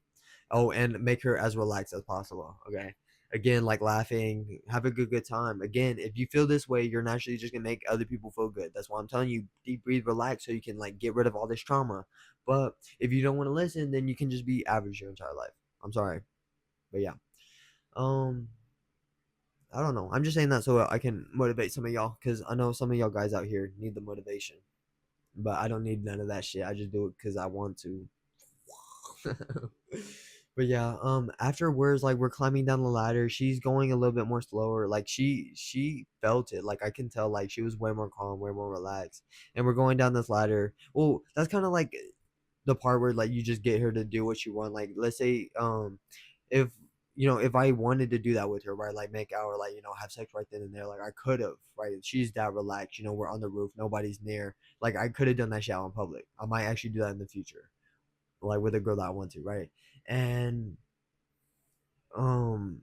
Oh, and make her as relaxed as possible. Okay. Again, like laughing, have a good time. Again, if you feel this way, you're naturally just gonna make other people feel good. That's why I'm telling you, deep breathe, relax, so you can like get rid of all this trauma. But if you don't want to listen, then you can just be average your entire life. I'm sorry, but yeah. Um, I don't know. I'm just saying that so I can motivate some of y'all, because I know some of y'all guys out here need the motivation, but I don't need none of that shit. I just do it because I want to. But yeah, afterwards, like we're climbing down the ladder, she's going a little bit more slower. Like she felt it. Like I can tell like she was way more calm, way more relaxed. And we're going down this ladder. Well, that's kind of like the part where like you just get her to do what you want. Like let's say if if I wanted to do that with her, right, like make out or like have sex right then and there, like I could have, right? She's that relaxed, we're on the roof, nobody's near. Like I could have done that shit out in public. I might actually do that in the future, like with a girl that I want to, right? And um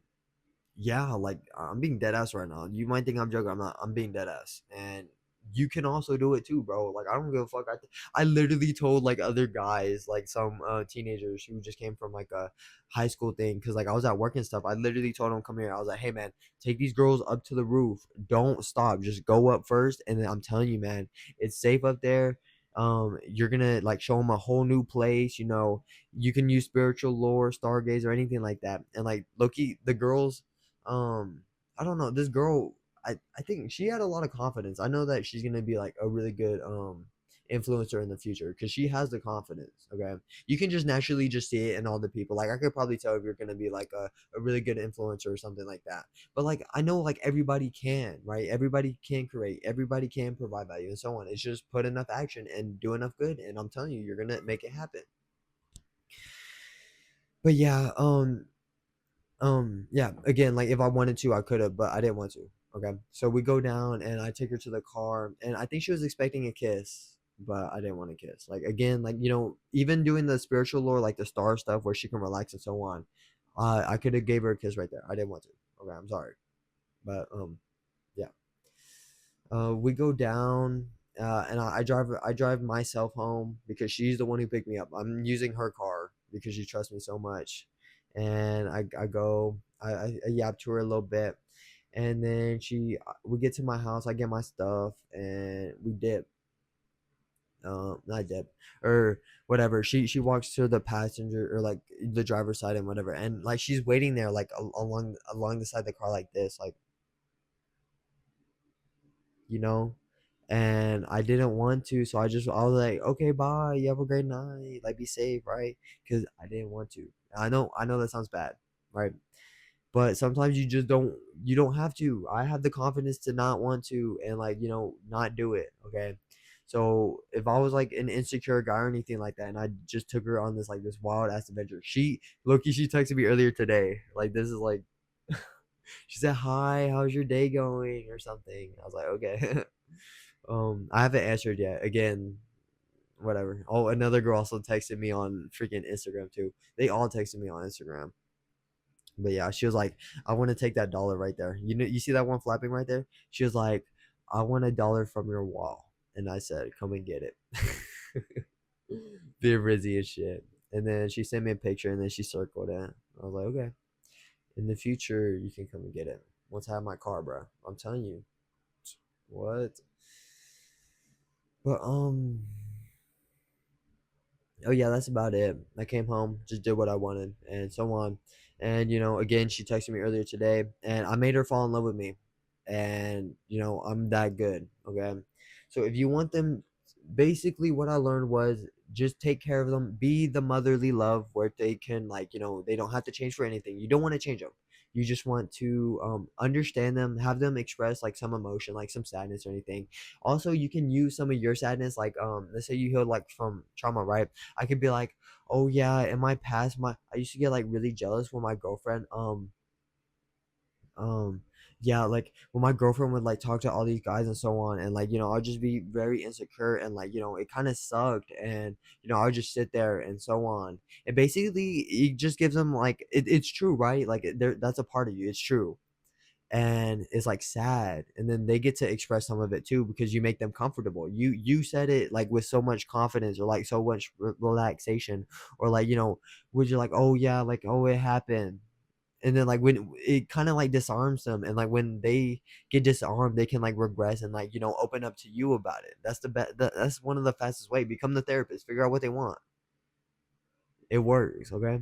yeah, like I'm being dead ass right now. You might think I'm joking. I'm not. I'm being dead ass. And you can also do it too, bro. Like I don't give a fuck. I literally told like other guys, like some teenagers who just came from like a high school thing, because like I was at work and stuff. I literally told them, come here. I was like, hey man, take these girls up to the roof. Don't stop. Just go up first. And then I'm telling you, man, it's safe up there. You're gonna like show them a whole new place. You can use spiritual lore, stargaze, or anything like that. And like Loki, the girls um I don't know, this girl, I think she had a lot of confidence. I know that she's gonna be like a really good influence her in the future because she has the confidence. Okay, you can just naturally just see it in all the people. Like I could probably tell if you're gonna be like a really good influencer or something like that. But like I know like everybody can, right? Everybody can create, everybody can provide value and so on. It's just put enough action and do enough good, and I'm telling you, you're gonna make it happen. But yeah, yeah, again, like if I wanted to, I could have, but I didn't want to. Okay. So we go down and I take her to the car and I think she was expecting a kiss, but I didn't want to kiss. Like again, like even doing the spiritual lore, like the star stuff where she can relax and so on. I could have gave her a kiss right there. I didn't want to. Okay, I'm sorry. But yeah. We go down and I drive myself home because she's the one who picked me up. I'm using her car because she trusts me so much. And I go I yap to her a little bit and then we get to my house, I get my stuff and we dip. Not dip or whatever. She walks to the passenger or like the driver's side and whatever, and like she's waiting there like along the side of the car like this, like you know. And I didn't want to, so I was like, okay, bye, you have a great night, like be safe, right? Because I didn't want to. I know that sounds bad, right? But sometimes you don't have to. I have the confidence to not want to and like not do it. Okay. So if I was like an insecure guy or anything like that and I just took her on this wild ass adventure, she texted me earlier today, like this is like she said, hi, how's your day going or something. I was like, okay. I haven't answered yet. Again, whatever. Oh, another girl also texted me on freaking Instagram too. They all texted me on Instagram. But yeah, she was like, I want to take that dollar right there. You see that one flapping right there? She was like, I want a dollar from your wall. And I said, come and get it. Being rizzy as shit. And then she sent me a picture and then she circled it. I was like, okay. In the future, you can come and get it. Once I have my car, bro. I'm telling you. What? But oh yeah, that's about it. I came home, just did what I wanted, and so on. And again, she texted me earlier today, and I made her fall in love with me. And I'm that good. Okay, so if you want them, basically what I learned was just take care of them, be the motherly love where they can like they don't have to change for anything. You don't want to change them. You just want to understand them, have them express like some emotion, like some sadness or anything. Also, you can use some of your sadness, like let's say you healed like from trauma, right? I could be like, oh yeah, in my past, I used to get like really jealous when my girlfriend um yeah, like when my girlfriend would like talk to all these guys and so on, and like I'd just be very insecure and like it kind of sucked, and I would just sit there and so on. And basically it just gives them like it's true, right? Like that's a part of you, it's true. And it's like sad, and then they get to express some of it too because you make them comfortable. You said it like with so much confidence or like so much relaxation, or like would you like, oh yeah, like oh it happened. And then like when it kind of like disarms them, and like when they get disarmed they can like regress and like open up to you about it. That's the best. That's one of the fastest way. Become the therapist, figure out what they want. It works. Okay,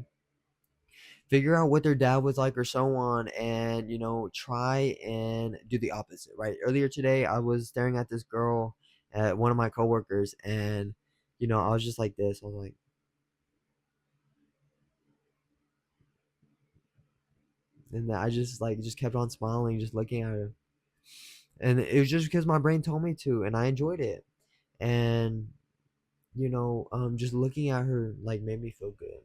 figure out what their dad was like or so on, and try and do the opposite. Right, earlier today I was staring at this girl at one of my coworkers, and I was just like this. I was like, and I just kept on smiling, just looking at her. And it was just because my brain told me to, and I enjoyed it. And just looking at her like made me feel good.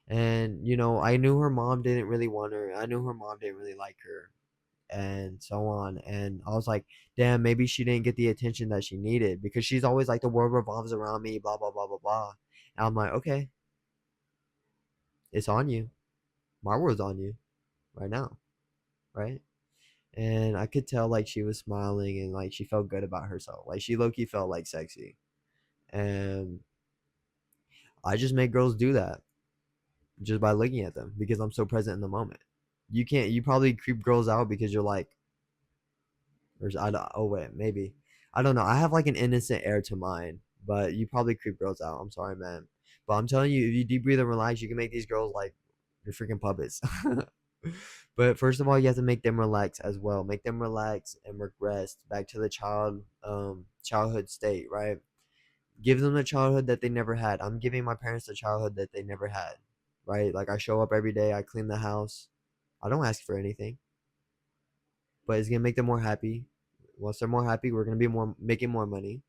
And I knew her mom didn't really want her. I knew her mom didn't really like her, and so on. And I was like, damn, maybe she didn't get the attention that she needed because she's always like, the world revolves around me, blah blah blah blah blah. And I'm like, okay, it's on you. My world's on you right now, right? And I could tell like she was smiling and like she felt good about herself. Like she low key felt like sexy. And I just make girls do that just by looking at them because I'm so present in the moment. You probably creep girls out because you're like, I don't, oh wait, maybe. I don't know. I have like an innocent air to mine, but you probably creep girls out. I'm sorry, man. But I'm telling you, if you deep breathe and relax, you can make these girls like your freaking puppets. But first of all, you have to make them relax as well. Make them relax and regress back to the childhood state, right? Give them the childhood that they never had. I'm giving my parents the childhood that they never had, right? Like I show up every day, I clean the house. I don't ask for anything, but it's gonna make them more happy. Once they're more happy, we're gonna be more making more money.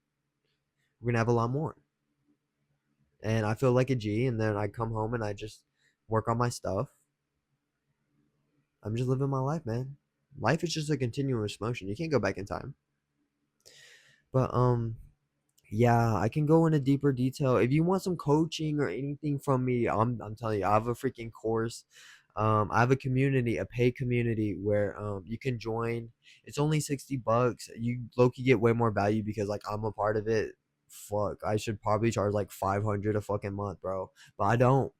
We're gonna have a lot more. And I feel like a G. And then I come home and I just work on my stuff. I'm just living my life, man. Life is just a continuous motion. You can't go back in time. But yeah, I can go into deeper detail. If you want some coaching or anything from me, I'm telling you, I have a freaking course. I have a community, a paid community where you can join. It's only $60. You low-key get way more value because like I'm a part of it. Fuck, I should probably charge like 500 a fucking month, bro. But I don't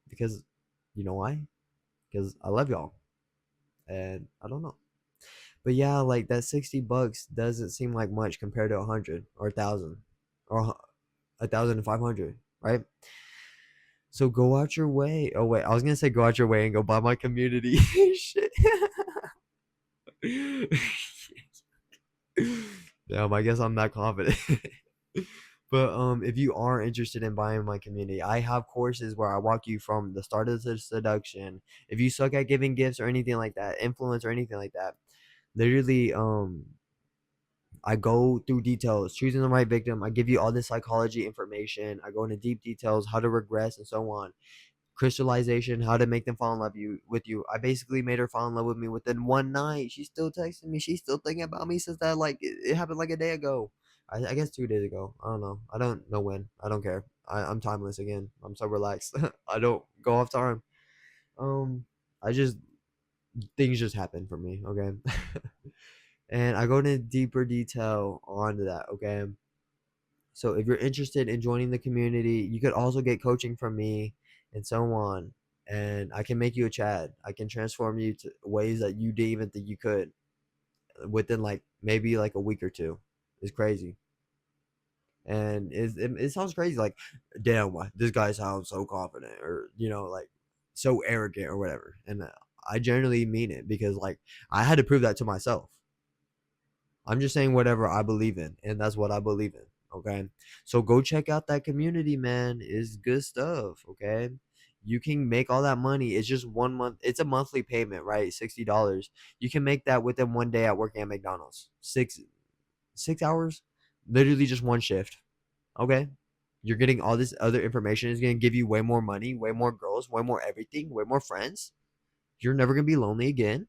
because you know why? Because I love y'all. And I don't know. But yeah, like that $60 doesn't seem like much compared to 100 or 1,000 or 1,500, right? So go out your way. Oh wait, I was gonna say go out your way and go buy my community. Shit. Damn, I guess I'm that confident. But if you are interested in buying my community, I have courses where I walk you from the start of the seduction. If you suck at giving gifts or anything like that, influence or anything like that, literally I go through details, choosing the right victim. I give you all this psychology information. I go into deep details, how to regress and so on. Crystallization, how to make them fall in love with you. I basically made her fall in love with me within one night. She's still texting me. She's still thinking about me since that like it happened like a day ago. I guess 2 days ago. I don't know. I don't know when. I don't care. I'm timeless again. I'm so relaxed. I don't go off time. Um, I just things just happen for me. Okay. And I go into deeper detail on that. Okay. So if you're interested in joining the community, you could also get coaching from me and so on. And I can make you a Chad. I can transform you to ways that you didn't even think you could within like maybe like a week or two. It's crazy. And it sounds crazy like, damn, this guy sounds so confident or, like so arrogant or whatever. And I generally mean it because like I had to prove that to myself. I'm just saying whatever I believe in, and that's what I believe in. Okay. So go check out that community, man. It's good stuff. Okay. You can make all that money. It's just 1 month. It's a monthly payment, right? $60. You can make that within one day at working at McDonald's. 6 hours, literally just one shift. Okay. You're getting all this other information. It's gonna give you way more money, way more girls, way more everything, way more friends. You're never gonna be lonely again,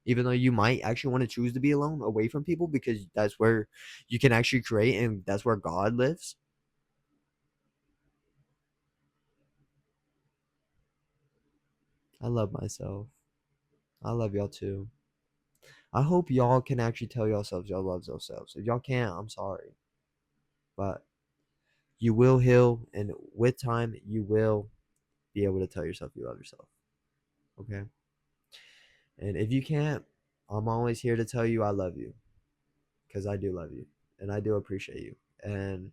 even though you might actually want to choose to be alone away from people because that's where you can actually create and that's where God lives. I love myself. I love y'all too. I hope y'all can actually tell yourselves y'all love yourselves. If y'all can't, I'm sorry. But you will heal, and with time, you will be able to tell yourself you love yourself. Okay? And if you can't, I'm always here to tell you I love you because I do love you and I do appreciate you. And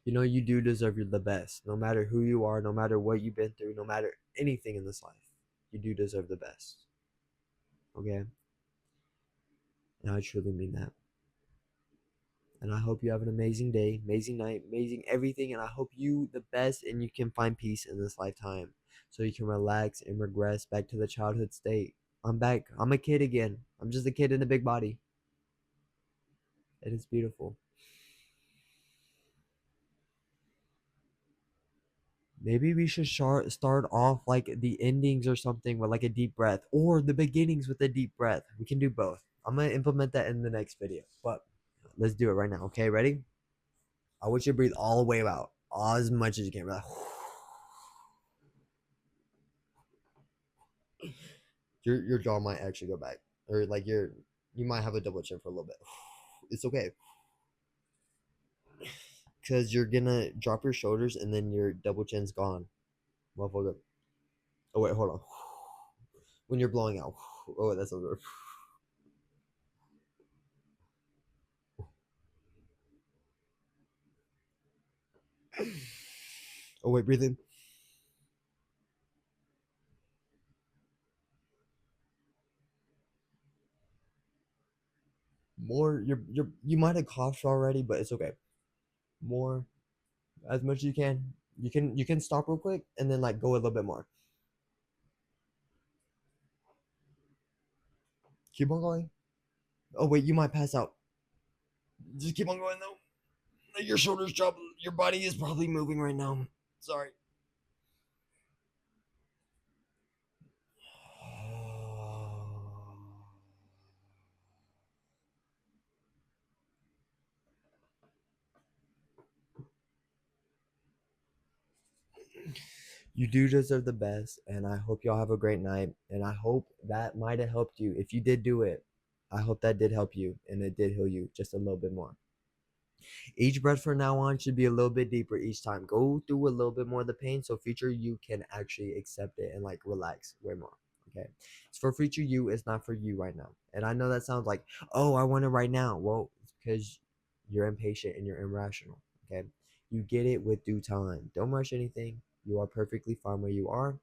you do deserve the best. No matter who you are, no matter what you've been through, no matter anything in this life, you do deserve the best. Okay? And I truly mean that. And I hope you have an amazing day, amazing night, amazing everything. And I hope you the best and you can find peace in this lifetime so you can relax and regress back to the childhood state. I'm back. I'm a kid again. I'm just a kid in a big body. And it's beautiful. Maybe we should start off like the endings or something with like a deep breath, or the beginnings with a deep breath. We can do both. I'm gonna implement that in the next video, but let's do it right now. Okay, ready? I want you to breathe all the way out, all as much as you can. Like, your jaw might actually go back, or like you might have a double chin for a little bit. It's okay, cause you're gonna drop your shoulders and then your double chin's gone. Motherfucker. Oh wait, hold on. When you're blowing out. Oh, that's over. Oh wait, breathe in. More. You might have coughed already, but it's okay. more, as much as you can. You can stop real quick and then like go a little bit more. Keep on going. Oh wait, you might pass out. Just keep on going though. Your shoulders drop. Your body is probably moving right now. Sorry. You do deserve the best, and I hope y'all have a great night. And I hope that might have helped you. If you did do it, I hope that did help you and it did heal you just a little bit more. Each breath from now on should be a little bit deeper each time. Go through a little bit more of the pain so future you can actually accept it and like relax way more. Okay. It's for future you, it's not for you right now. And I know that sounds like, oh, I want it right now. Well, it's because you're impatient and you're irrational. Okay. You get it with due time. Don't rush anything. You are perfectly fine where you are.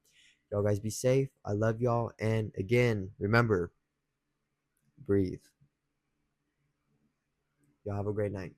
Y'all guys be safe. I love y'all. And again, remember, breathe. Y'all have a great night.